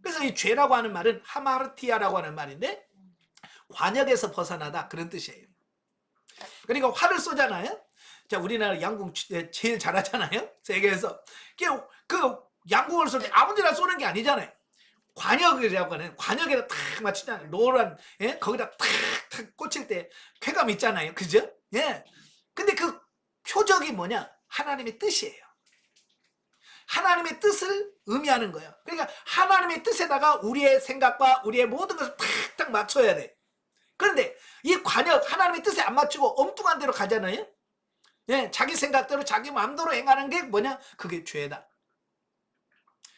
그래서 이 죄라고 하는 말은 하마르티아라고 하는 말인데 관역에서 벗어나다 그런 뜻이에요. 그러니까 활을 쏘잖아요. 자, 우리나라 양궁 제일 잘하잖아요. 세계에서. 그 양궁을 쏠 때 아무데나 쏘는 게 아니잖아요. 관역이라고 하는 관역에다 탁 맞추잖아요. 노란 거기다 탁 꽂힐 때 쾌감 있잖아요. 그죠? 예. 근데 그 표적이 뭐냐? 하나님의 뜻이에요. 하나님의 뜻을 의미하는 거예요. 그러니까 하나님의 뜻에다가 우리의 생각과 우리의 모든 것을 탁탁 맞춰야 돼. 그런데 이 관역 하나님의 뜻에 안 맞추고 엉뚱한 대로 가잖아요. 예, 자기 생각대로 자기 마음대로 행하는 게 뭐냐? 그게 죄다.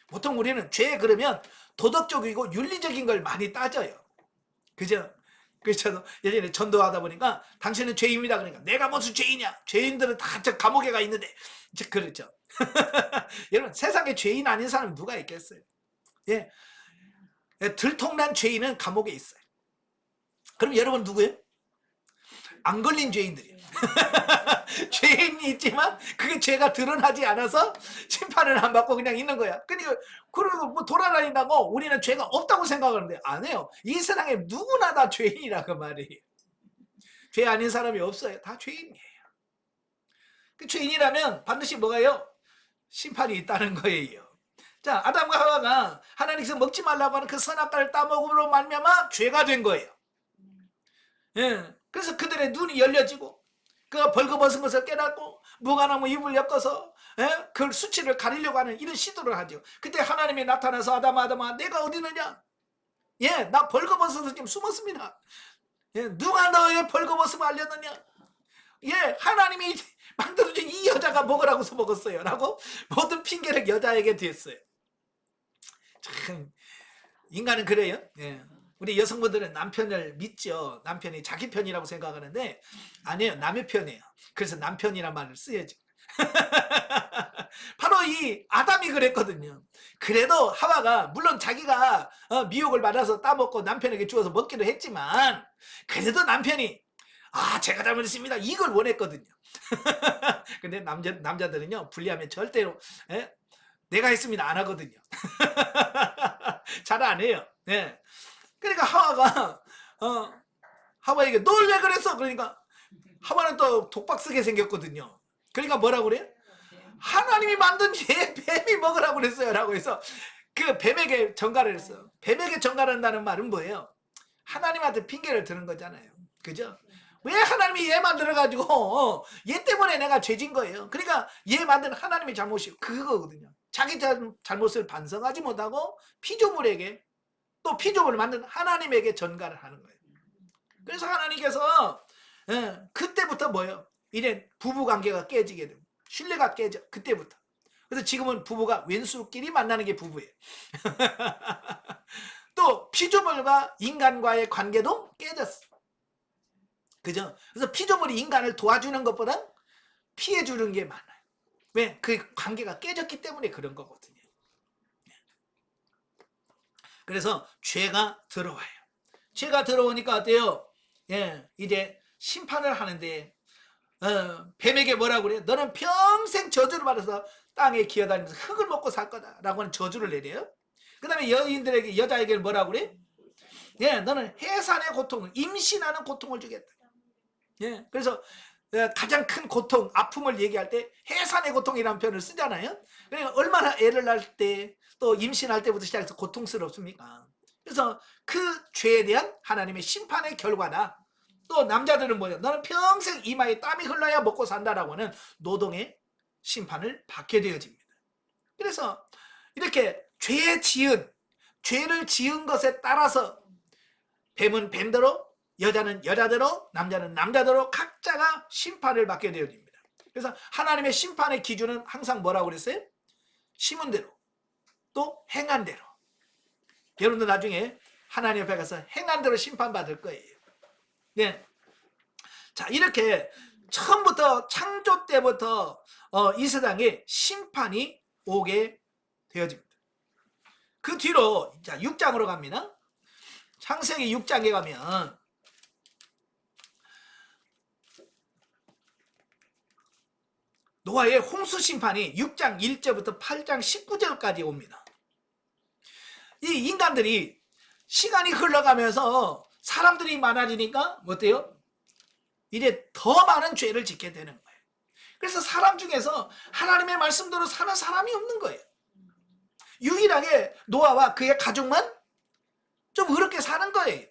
보통 우리는 죄 그러면 도덕적이고 윤리적인 걸 많이 따져요. 그죠? 그래서 예전에 전도하다 보니까 당신은 죄인이다 그러니까 내가 무슨 죄인이야? 죄인들은 다 저 감옥에 가 있는데 그렇죠. 여러분 세상에 죄인 아닌 사람은 누가 있겠어요? 예, 들통난 죄인은 감옥에 있어요. 그럼 여러분 누구예요? 안 걸린 죄인들이에요. 죄인이 있지만 그게 죄가 드러나지 않아서 심판을 안 받고 그냥 있는 거야. 그리고 뭐 돌아다닌다고 우리는 죄가 없다고 생각하는데 안 해요. 이 세상에 누구나 다 죄인이라고 말이에요. 죄 아닌 사람이 없어요. 다 죄인이에요. 그 죄인이라면 반드시 뭐가요? 심판이 있다는 거예요. 자, 아담과 하와가 하나님께서 먹지 말라고 하는 그 선악과를 따먹음으로 말미암아 죄가 된 거예요. 예. 그래서 그들의 눈이 열려지고 그 벌거벗은 것을 깨닫고 무화과나무 잎을 엮어서 그 수치를 가리려고 하는 이런 시도를 하죠. 그때 하나님이 나타나서 아담아 내가 어디 있느냐? 예, 나 벌거벗어서 지금 숨었습니다. 예, 누가 너의 벌거벗음을 알렸느냐? 예, 하나님이 만들어준 이 여자가 먹으라고서 먹었어요 라고 모든 핑계를 여자에게 댔어요. 참 인간은 그래요. 예. 우리 여성분들은 남편을 믿죠. 남편이 자기 편이라고 생각하는데 아니에요. 남의 편이에요. 그래서 남편이란 말을 쓰여야죠. 바로 이 아담이 그랬거든요. 그래도 하와가 물론 자기가 미혹을 받아서 따먹고 남편에게 주어서 먹기도 했지만 그래도 남편이 제가 잘못했습니다. 이걸 원했거든요. 근데 남자들은요 불리하면 절대로 내가 했습니다 안 하거든요. 잘 안 해요. 예. 그러니까 하와에게 널 왜 그랬어? 그러니까 하와는 또 독박 쓰게 생겼거든요. 그러니까 뭐라고 그래요? 하나님이 만든 얘 뱀이 먹으라고 그랬어요 라고 해서 그 뱀에게 전가를 했어요. 뱀에게 전가한다는 말은 뭐예요? 하나님한테 핑계를 드는 거잖아요. 그죠? 왜 하나님이 얘 만들어가지고 얘 때문에 내가 죄진 거예요. 그러니까 얘 만든 하나님의 잘못이 그거거든요. 자기 잘못을 반성하지 못하고 피조물에게 또 피조물을 만든 하나님에게 전가를 하는 거예요. 그래서 하나님께서 그때부터 뭐예요? 이제 부부관계가 깨지게 됩니다. 신뢰가 깨져. 그때부터. 그래서 지금은 부부가 왼수끼리 만나는 게 부부예요. 또 피조물과 인간과의 관계도 깨졌어. 그죠? 그래서 피조물이 인간을 도와주는 것보다 피해주는 게 많아요. 왜? 그 관계가 깨졌기 때문에 그런 거거든요. 그래서 죄가 들어와요. 죄가 들어오니까 어때요? 예, 이제 심판을 하는데 뱀에게 뭐라고 그래요? 너는 평생 저주를 받아서 땅에 기어다니면서 흙을 먹고 살 거다라고 하는 저주를 내려요. 그 다음에 여자에게는 뭐라고 그래? 예, 너는 해산의 고통을, 임신하는 고통을 주겠다. 예, 그래서 가장 큰 고통, 아픔을 얘기할 때 해산의 고통이라는 표현을 쓰잖아요. 그러니까 얼마나 애를 낳을 때, 또 임신할 때부터 시작해서 고통스럽습니까? 그래서 그 죄에 대한 하나님의 심판의 결과다. 또 남자들은 뭐예요? 너는 평생 이마에 땀이 흘러야 먹고 산다라고 하는 노동의 심판을 받게 되어집니다. 그래서 이렇게 죄를 지은 것에 따라서 뱀은 뱀대로, 여자는 여자대로, 남자는 남자대로 각자가 심판을 받게 되어집니다. 그래서 하나님의 심판의 기준은 항상 뭐라고 그랬어요? 심은 대로, 또 행한 대로. 여러분들 나중에 하나님 앞에 가서 행한 대로 심판받을 거예요. 네. 자, 이렇게 처음부터 창조 때부터 이 세상에 심판이 오게 되어집니다. 그 뒤로 자 6장으로 갑니다. 창세기 6장에 가면 노아의 홍수 심판이 6장 1절부터 8장 19절까지 옵니다. 이 인간들이 시간이 흘러가면서 사람들이 많아지니까 어때요? 이제 더 많은 죄를 짓게 되는 거예요. 그래서 사람 중에서 하나님의 말씀대로 사는 사람이 없는 거예요. 유일하게 노아와 그의 가족만 좀 어렵게 사는 거예요.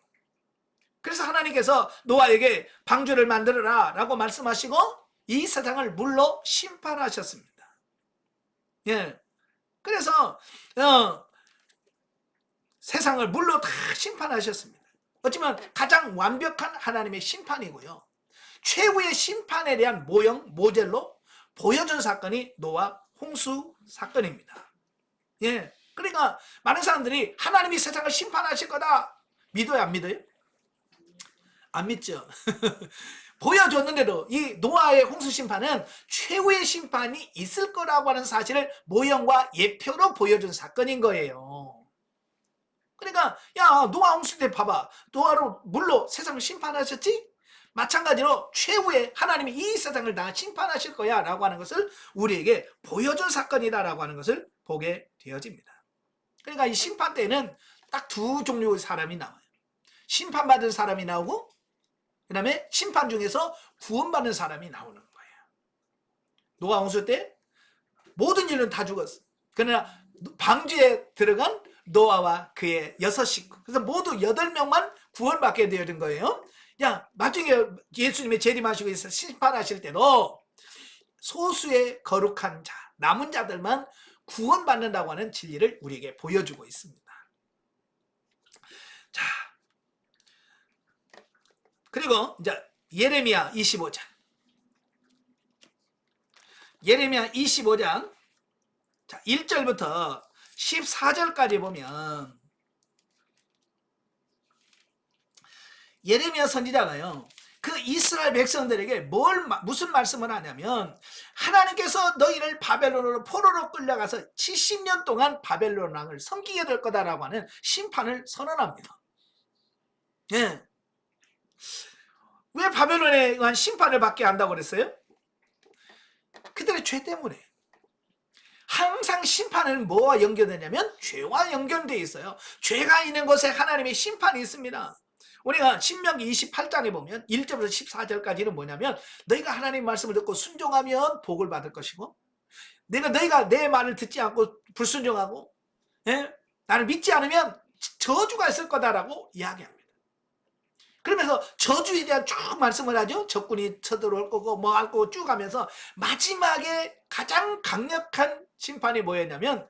그래서 하나님께서 노아에게 방주를 만들어라 라고 말씀하시고 이 세상을 물로 심판하셨습니다. 예. 그래서 세상을 물로 다 심판하셨습니다. 어쩌면 가장 완벽한 하나님의 심판이고요. 최후의 심판에 대한 모델로 보여준 사건이 노아 홍수 사건입니다. 예. 그러니까 많은 사람들이 하나님이 세상을 심판하실 거다 믿어요, 안 믿어요? 안 믿죠. 보여줬는데도 이 노아의 홍수 심판은 최후의 심판이 있을 거라고 하는 사실을 모형과 예표로 보여준 사건인 거예요. 그러니까 야 노아 홍수 때 봐봐, 노아로 물로 세상을 심판하셨지? 마찬가지로 최후에 하나님이 이 세상을 다 심판하실 거야 라고 하는 것을 우리에게 보여준 사건이다 라고 하는 것을 보게 되어집니다. 그러니까 이 심판 때는 딱 두 종류의 사람이 나와요. 심판받은 사람이 나오고 그 다음에 심판 중에서 구원받는 사람이 나오는 거예요. 노아 홍수 때 모든 인류는 다 죽었어. 그러나 방주에 들어간 노아와 그의 6식구, 그래서 모두 8명만 구원받게 되는 거예요. 야, 나중에 예수님의 재림하시고 심판하실 때도 소수의 거룩한 자, 남은 자들만 구원받는다고 하는 진리를 우리에게 보여주고 있습니다. 자, 그리고 이제 예레미야 25장. 예레미야 25장 자, 1절부터 14절까지 보면 예레미야 선지자가요, 그 이스라엘 백성들에게 무슨 말씀을 하냐면 하나님께서 너희를 바벨론으로 포로로 끌려가서 70년 동안 바벨론 왕을 섬기게 될 거다라고 하는 심판을 선언합니다. 예. 왜 바벨론에 의한 심판을 받게 한다고 그랬어요? 그들의 죄 때문에. 항상 심판은 뭐와 연결되냐면 죄와 연결되어 있어요. 죄가 있는 곳에 하나님의 심판이 있습니다. 우리가 신명기 28장에 보면 1절부터 14절까지는 뭐냐면 너희가 하나님 말씀을 듣고 순종하면 복을 받을 것이고 너희가 내 말을 듣지 않고 불순종하고 나를 믿지 않으면 저주가 있을 거다라고 이야기합니다. 그러면서 저주에 대한 쭉 말씀을 하죠. 적군이 쳐들어올 거고 뭐 할 거고 쭉 하면서 마지막에 가장 강력한 심판이 뭐였냐면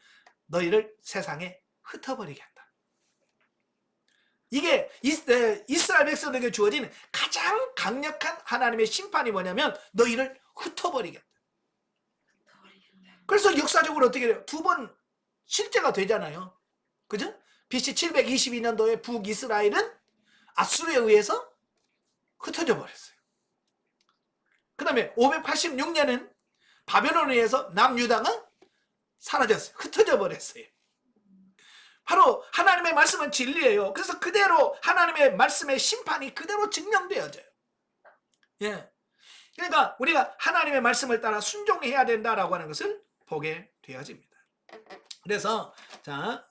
너희를 세상에 흩어버리게 한다. 이게 이스라엘 백성에게 주어진 가장 강력한 하나님의 심판이 뭐냐면 너희를 흩어버리게 한다. 그래서 역사적으로 어떻게 돼요? 두 번 실제가 되잖아요. 그죠? BC 722년도에 북이스라엘은 아수르에 의해서 흩어져 버렸어요. 그 다음에 586년은 바벨론에 의해서 남유다가 사라졌어요. 흩어져 버렸어요. 바로 하나님의 말씀은 진리예요. 그래서 그대로 하나님의 말씀의 심판이 그대로 증명되어져요. 예. 그러니까 우리가 하나님의 말씀을 따라 순종해야 된다라고 하는 것을 보게 되어집니다. 그래서 자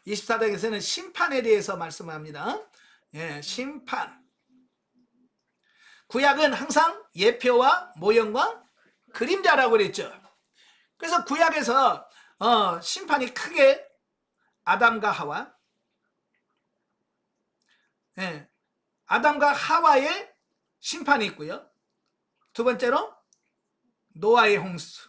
24장에서는 심판에 대해서 말씀합니다. 예, 심판. 구약은 항상 예표와 모형과 그림자라고 그랬죠. 그래서 구약에서 심판이 크게 아담과 하와, 예, 아담과 하와의 심판이 있고요. 두 번째로 노아의 홍수.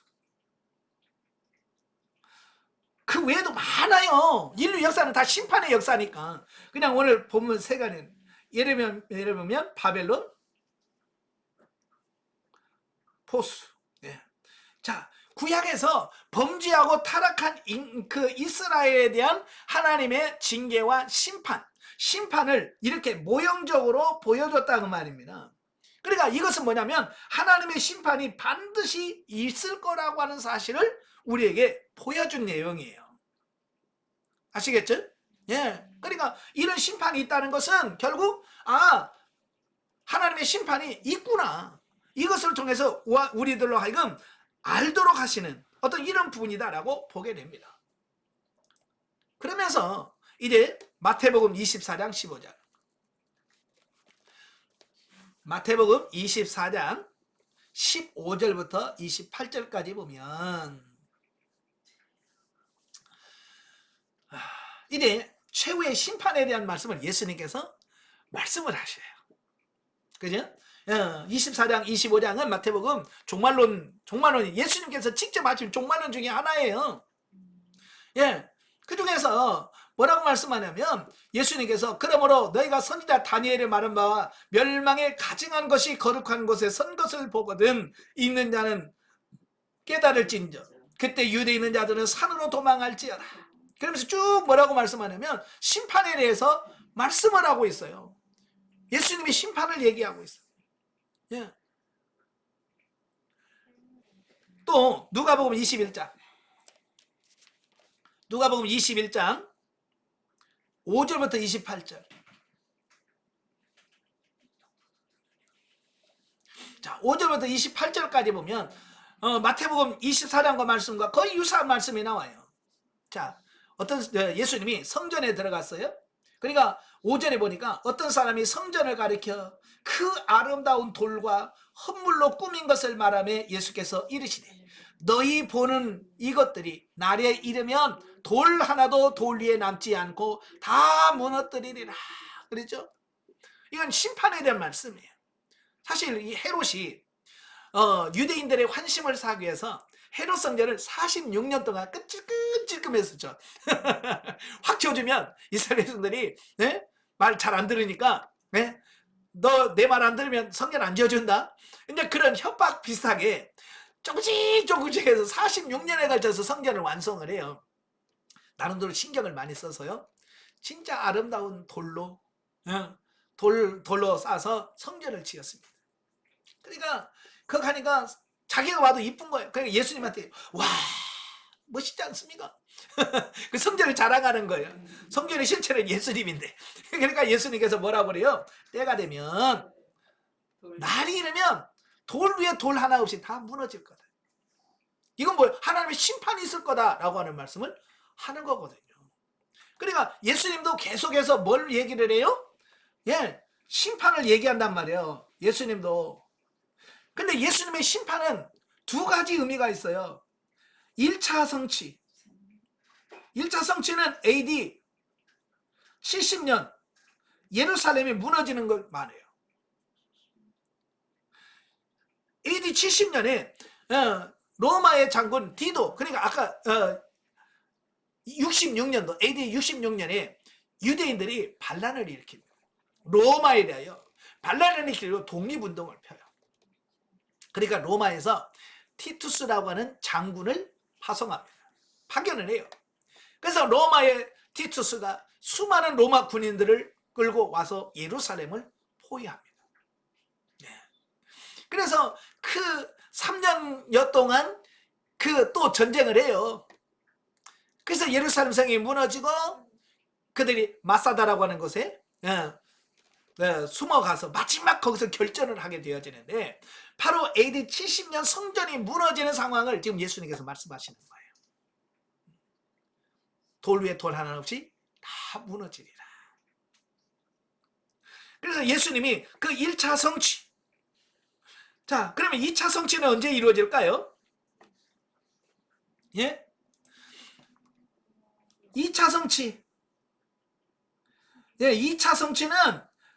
그 외에도 많아요. 인류 역사는 다 심판의 역사니까. 그냥 오늘 본문 세 가지. 예를 들면 바벨론, 포수. 예. 자, 구약에서 범죄하고 타락한 그 이스라엘에 대한 하나님의 징계와 심판을 이렇게 모형적으로 보여줬다는 말입니다. 그러니까 이것은 뭐냐면 하나님의 심판이 반드시 있을 거라고 하는 사실을 우리에게 보여준 내용이에요. 아시겠죠? 예. 그러니까 이런 심판이 있다는 것은 결국 하나님의 심판이 있구나. 이것을 통해서 우리들로 하여금 알도록 하시는 어떤 이런 부분이다라고 보게 됩니다. 그러면서 이제 마태복음 24장 15절. 마태복음 24장 15절부터 28절까지 보면 이제 최후의 심판에 대한 말씀을 예수님께서 말씀을 하셔요. 그죠? 24장, 25장은 마태복음 종말론이 예수님께서 직접 하신 종말론 중에 하나예요. 예. 그 중에서 뭐라고 말씀하냐면 예수님께서 그러므로 너희가 선지자 다니엘의 말한 바와 멸망에 가증한 것이 거룩한 곳에 선 것을 보거든 있는 자는 깨달을진저 그때 유대에 있는 자들은 산으로 도망할지어다. 그러면서 쭉 뭐라고 말씀하냐면 심판에 대해서 말씀을 하고 있어요. 예수님이 심판을 얘기하고 있어요. 예. 또 누가복음 21장 5절부터 28절. 자, 5절부터 28절까지 보면 마태복음 24장과 말씀과 거의 유사한 말씀이 나와요. 자, 예수님이 성전에 들어갔어요. 그러니까 5절에 보니까 어떤 사람이 성전을 가리켜 그 아름다운 돌과 헌물로 꾸민 것을 말하며 예수께서 이르시되 너희 보는 이것들이 날에 이르면 돌 하나도 돌 위에 남지 않고 다 무너뜨리리라. 그랬죠? 이건 심판에 대한 말씀이에요. 사실 이 헤롯이 유대인들의 환심을 사기 위해서 헤롯 성전을 46년 동안 끈질끔했었죠. 확 지어주면 이스라엘 백성들이 말 잘 안 들으니까 너 내 말 안 들으면 성전 안 지어준다. 이제 그런 협박 비슷하게 조금씩 해서 46년에 걸쳐서 성전을 완성을 해요. 나름대로 신경을 많이 써서요. 진짜 아름다운 돌로 싸서 성전을 지었습니다. 그러니까 그거 하니까 자기가 봐도 이쁜 거예요. 그러니까 예수님한테 와 멋있지 않습니까? 그 성전을 자랑하는 거예요. 성전의 실체는 예수님인데. 그러니까 예수님께서 뭐라고 그래요? 때가 되면 날이 이르면 돌 위에 돌 하나 없이 다 무너질 거다. 이건 뭐예요? 하나님의 심판이 있을 거다라고 하는 말씀을 하는 거거든요. 그러니까 예수님도 계속해서 뭘 얘기를 해요? 예, 심판을 얘기한단 말이에요. 예수님도. 근데 예수님의 심판은 두 가지 의미가 있어요. 1차 성취. 1차 성취는 AD 70년 예루살렘이 무너지는 걸 말해요. AD 70년에 로마의 장군 디도, 그러니까 아까 66년도 AD 66년에 유대인들이 반란을 일으킵니다. 로마에 대하여 반란의 길로 독립운동을 펴요. 그러니까 로마에서 티투스라고 하는 장군을 파송합니다. 파견을 해요. 그래서 로마의 티투스가 수많은 로마 군인들을 끌고 와서 예루살렘을 포위합니다. 그래서 그 3년여 동안 그 또 전쟁을 해요. 그래서 예루살렘 성이 무너지고 그들이 마사다라고 하는 곳에 숨어가서 마지막 거기서 결전을 하게 되어지는데, 바로 AD 70년 성전이 무너지는 상황을 지금 예수님께서 말씀하시는 거예요. 돌 위에 돌 하나 없이 다 무너지리라. 그래서 예수님이 그 1차 성취, 자 그러면 2차 성취는 언제 이루어질까요? 예? 2차 성취, 예, 2차 성취는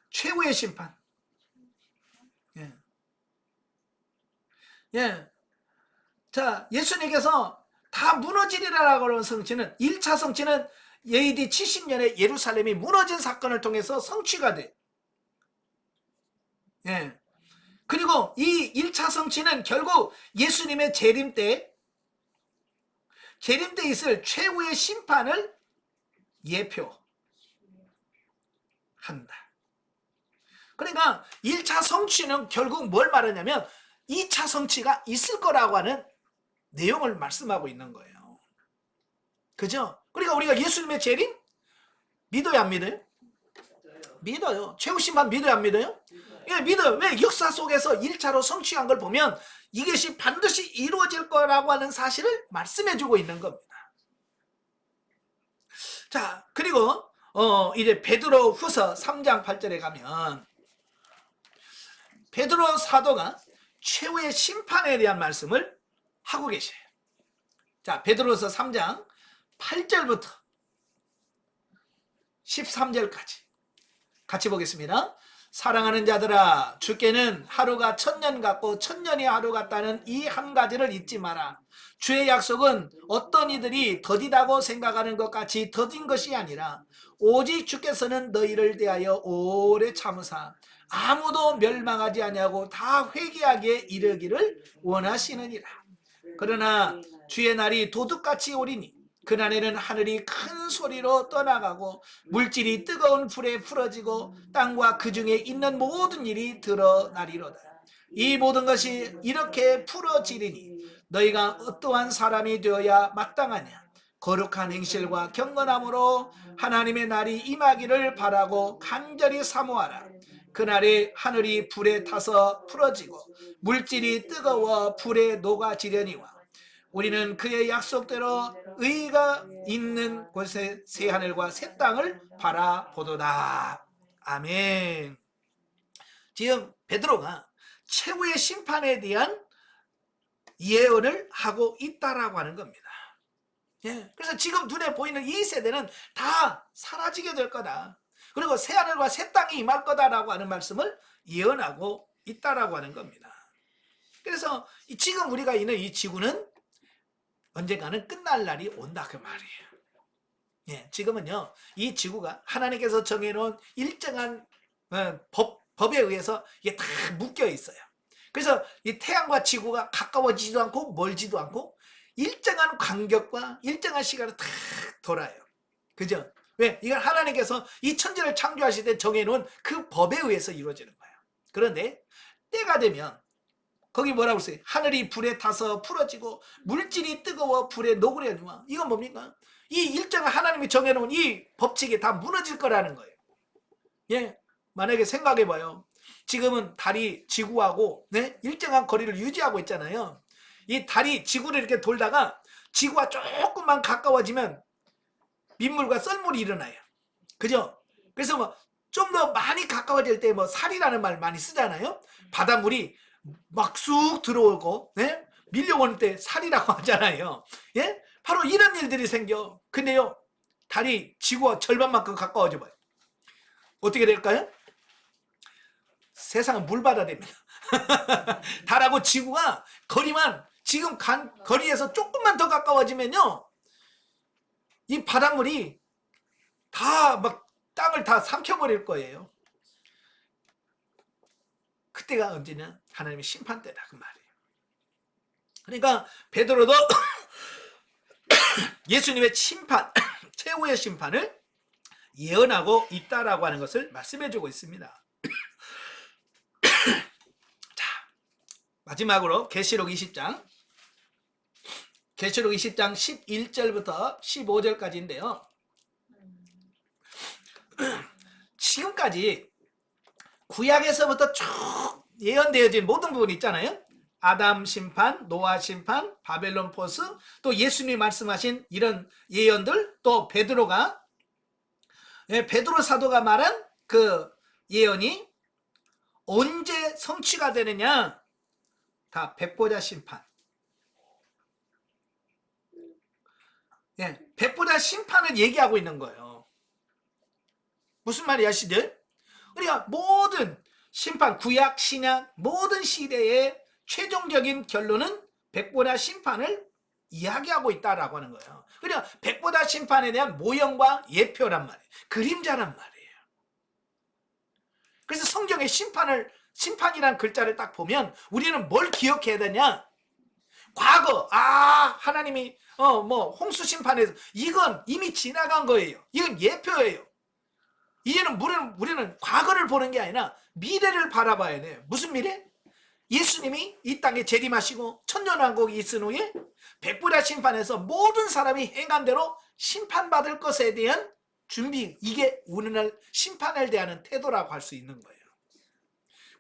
최후의 심판. 예. 예. 자, 예수님께서 다 무너지리라고 하는 성취는, 1차 성취는 AD 70년에 예루살렘이 무너진 사건을 통해서 성취가 돼. 예. 그리고 이 1차 성취는 결국 예수님의 재림 때 있을 최후의 심판을 예표한다. 그러니까 1차 성취는 결국 뭘 말하냐면 2차 성취가 있을 거라고 하는 내용을 말씀하고 있는 거예요. 그죠? 그러니까 우리가 예수님의 재림 믿어요, 안 믿어요? 믿어요. 최후 심판 믿어요, 안 믿어요? 예, 믿어요. 왜? 역사 속에서 1차로 성취한 걸 보면 이것이 반드시 이루어질 거라고 하는 사실을 말씀해주고 있는 겁니다. 자, 그리고 이제 베드로 후서 3장 8절에 가면 베드로 사도가 최후의 심판에 대한 말씀을 하고 계셔요. 자, 베드로서 3장 8절부터 13절까지 같이 보겠습니다. 사랑하는 자들아, 주께는 하루가 1000년 같고 1000년이 하루 같다는 이 한 가지를 잊지 마라. 주의 약속은 어떤 이들이 더디다고 생각하는 것 같이 더딘 것이 아니라 오직 주께서는 너희를 대하여 오래 참으사 아무도 멸망하지 아니하고 다 회개하기에 이르기를 원하시느니라. 그러나 주의 날이 도둑같이 오리니 그날에는 하늘이 큰 소리로 떠나가고 물질이 뜨거운 불에 풀어지고 땅과 그 중에 있는 모든 일이 드러나리로다. 이 모든 것이 이렇게 풀어지리니 너희가 어떠한 사람이 되어야 마땅하냐? 거룩한 행실과 경건함으로 하나님의 날이 임하기를 바라고 간절히 사모하라. 그날에 하늘이 불에 타서 풀어지고 물질이 뜨거워 불에 녹아지려니와 우리는 그의 약속대로 의가 있는 곳에 새 하늘과 새 땅을 바라보도다. 아멘. 지금 베드로가 최후의 심판에 대한 예언을 하고 있다라고 하는 겁니다. 예, 그래서 지금 눈에 보이는 이 세대는 다 사라지게 될 거다. 그리고 새 하늘과 새 땅이 임할 거다라고 하는 말씀을 예언하고 있다라고 하는 겁니다. 그래서 지금 우리가 있는 이 지구는 언젠가는 끝날 날이 온다 그 말이에요. 예, 지금은요 이 지구가 하나님께서 정해놓은 일정한 법에 의해서 이게 다 묶여 있어요. 그래서 이 태양과 지구가 가까워지지도 않고 멀지도 않고 일정한 간격과 일정한 시간을 다 돌아요. 그죠? 왜? 이건 하나님께서 이 천지를 창조하실 때 정해놓은 그 법에 의해서 이루어지는 거예요. 그런데 때가 되면 거기 뭐라고 써요? 하늘이 불에 타서 풀어지고 물질이 뜨거워 불에 녹으려니와. 이건 뭡니까? 이 일정한 하나님이 정해놓은 이 법칙이 다 무너질 거라는 거예요. 예, 만약에 생각해봐요. 지금은 달이 지구하고 일정한 거리를 유지하고 있잖아요. 이 달이 지구를 이렇게 돌다가 지구와 조금만 가까워지면 민물과 썰물이 일어나요. 그죠? 그래서 뭐 좀 더 많이 가까워질 때 뭐 살이라는 말 많이 쓰잖아요. 바닷물이 막 쑥 들어오고 밀려오는 때 살이라고 하잖아요. 예? 바로 이런 일들이 생겨. 근데요 달이 지구와 절반만큼 가까워져 봐요. 어떻게 될까요? 세상은 물바다 됩니다. 달하고 지구가 거리만 지금 거리에서 조금만 더 가까워지면요 이 바닷물이 다 막 땅을 다 삼켜버릴 거예요. 그때가 언제냐? 하나님의 심판 때다 그 말이에요. 그러니까 베드로도 예수님의 심판, 최후의 심판을 예언하고 있다라고 하는 것을 말씀해주고 있습니다. 자, 마지막으로 계시록 20장 11절부터 15절까지인데요. 지금까지 구약에서부터 쭉 예언되어진 모든 부분이 있잖아요. 아담 심판, 노아 심판, 바벨론 포스, 또 예수님이 말씀하신 이런 예언들, 또 베드로 사도가 말한 그 예언이 언제 성취가 되느냐? 다 백보자 심판. 백보자 심판을 얘기하고 있는 거예요. 무슨 말이 아시죠? 그러니까 모든 심판, 구약, 신약 모든 시대의 최종적인 결론은 백보자 심판을 이야기하고 있다라고 하는 거예요. 그러니까 백보자 심판에 대한 모형과 예표란 말이에요. 그림자란 말이에요. 그래서 성경의 심판이란 글자를 딱 보면 우리는 뭘 기억해야 되냐? 과거, 하나님이 홍수 심판에서 이건 이미 지나간 거예요. 이건 예표예요. 이제는 우리는 과거를 보는 게 아니라 미래를 바라봐야 돼요. 무슨 미래? 예수님이 이 땅에 재림하시고 천년왕국이 있은 후에 백보자 심판에서 모든 사람이 행한 대로 심판받을 것에 대한 준비, 이게 오늘날 심판을 대하는 태도라고 할 수 있는 거예요.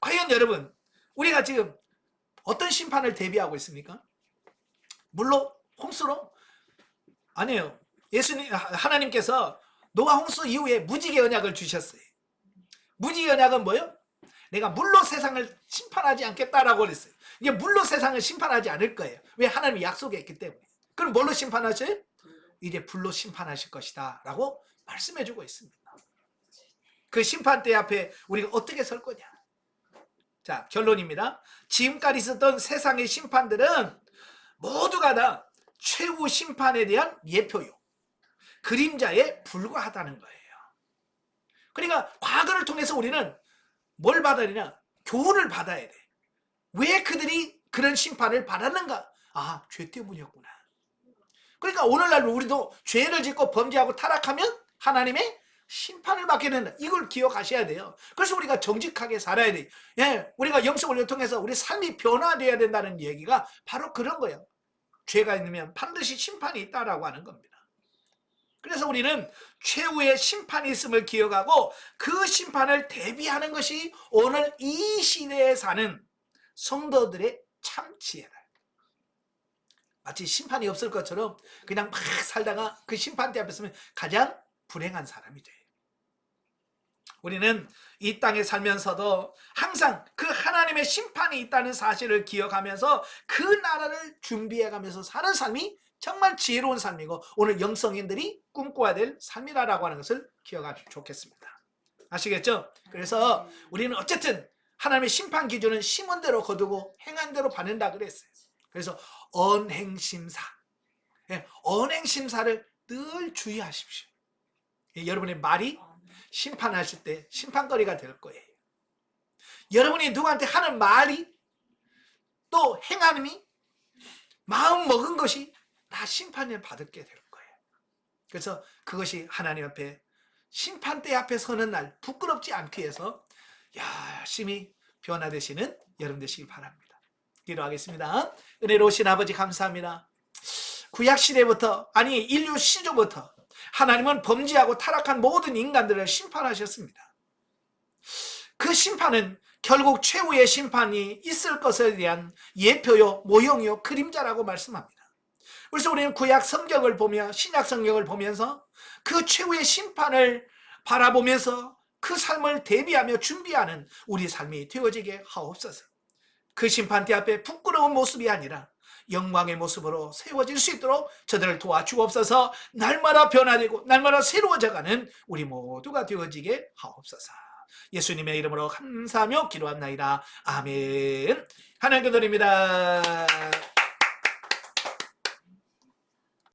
과연 여러분, 우리가 지금 어떤 심판을 대비하고 있습니까? 물론 홍수로? 아니에요. 하나님께서 노아 홍수 이후에 무지개 언약을 주셨어요. 무지개 언약은 뭐예요? 내가 물로 세상을 심판하지 않겠다라고 그랬어요. 이게 물로 세상을 심판하지 않을 거예요. 왜? 하나님이 약속했기 때문에. 그럼 뭘로 심판하셔요? 이제 불로 심판하실 것이다 라고 말씀해주고 있습니다. 그 심판대 앞에 우리가 어떻게 설 거냐? 자, 결론입니다. 지금까지 있었던 세상의 심판들은 모두가 다 최후 심판에 대한 예표요, 그림자에 불과하다는 거예요. 그러니까 과거를 통해서 우리는 뭘 받아야 되냐? 교훈을 받아야 돼. 왜 그들이 그런 심판을 받았는가? 죄 때문이었구나. 그러니까 오늘날 우리도 죄를 짓고 범죄하고 타락하면 하나님의 심판을 받게 된다. 이걸 기억하셔야 돼요. 그래서 우리가 정직하게 살아야 돼요. 우리가 영성을 통해서 우리 삶이 변화되어야 된다는 얘기가 바로 그런 거예요. 죄가 있으면 반드시 심판이 있다라고 하는 겁니다. 그래서 우리는 최후의 심판이 있음을 기억하고 그 심판을 대비하는 것이 오늘 이 시대에 사는 성도들의 참 지혜다. 마치 심판이 없을 것처럼 그냥 막 살다가 그 심판대 앞에 서면 가장 불행한 사람이 돼요. 우리는 이 땅에 살면서도 항상 그 하나님의 심판이 있다는 사실을 기억하면서 그 나라를 준비해가면서 사는 삶이 정말 지혜로운 삶이고 오늘 영성인들이 꿈꿔야 될 삶이라고 하는 것을 기억하시면 좋겠습니다. 아시겠죠? 그래서 우리는 어쨌든 하나님의 심판 기준은 심은 대로 거두고 행한 대로 받는다 그랬어요. 그래서 언행심사, 언행심사를 늘 주의하십시오. 여러분의 말이 심판하실 때 심판거리가 될 거예요. 여러분이 누구한테 하는 말이 또 행함이 마음 먹은 것이 다 심판을 받게 될 거예요. 그래서 그것이 하나님 앞에 심판대 앞에 서는 날 부끄럽지 않기 위해서 열심히 변화되시는 여러분 되시기 바랍니다. 기도하겠습니다. 은혜로우신 아버지 감사합니다. 구약시대부터 인류 시조부터 하나님은 범죄하고 타락한 모든 인간들을 심판하셨습니다. 그 심판은 결국 최후의 심판이 있을 것에 대한 예표요, 모형요, 그림자라고 말씀합니다. 그래서 우리는 구약 성경을 보며 신약 성경을 보면서 그 최후의 심판을 바라보면서 그 삶을 대비하며 준비하는 우리 삶이 되어지게 하옵소서. 그 심판대 앞에 부끄러운 모습이 아니라 영광의 모습으로 세워질 수 있도록 저들을 도와주옵소서. 날마다 변화되고 날마다 새로워져가는 우리 모두가 되어지게 하옵소서. 예수님의 이름으로 감사하며 기도합나이다. 아멘. 하나님께 드립니다.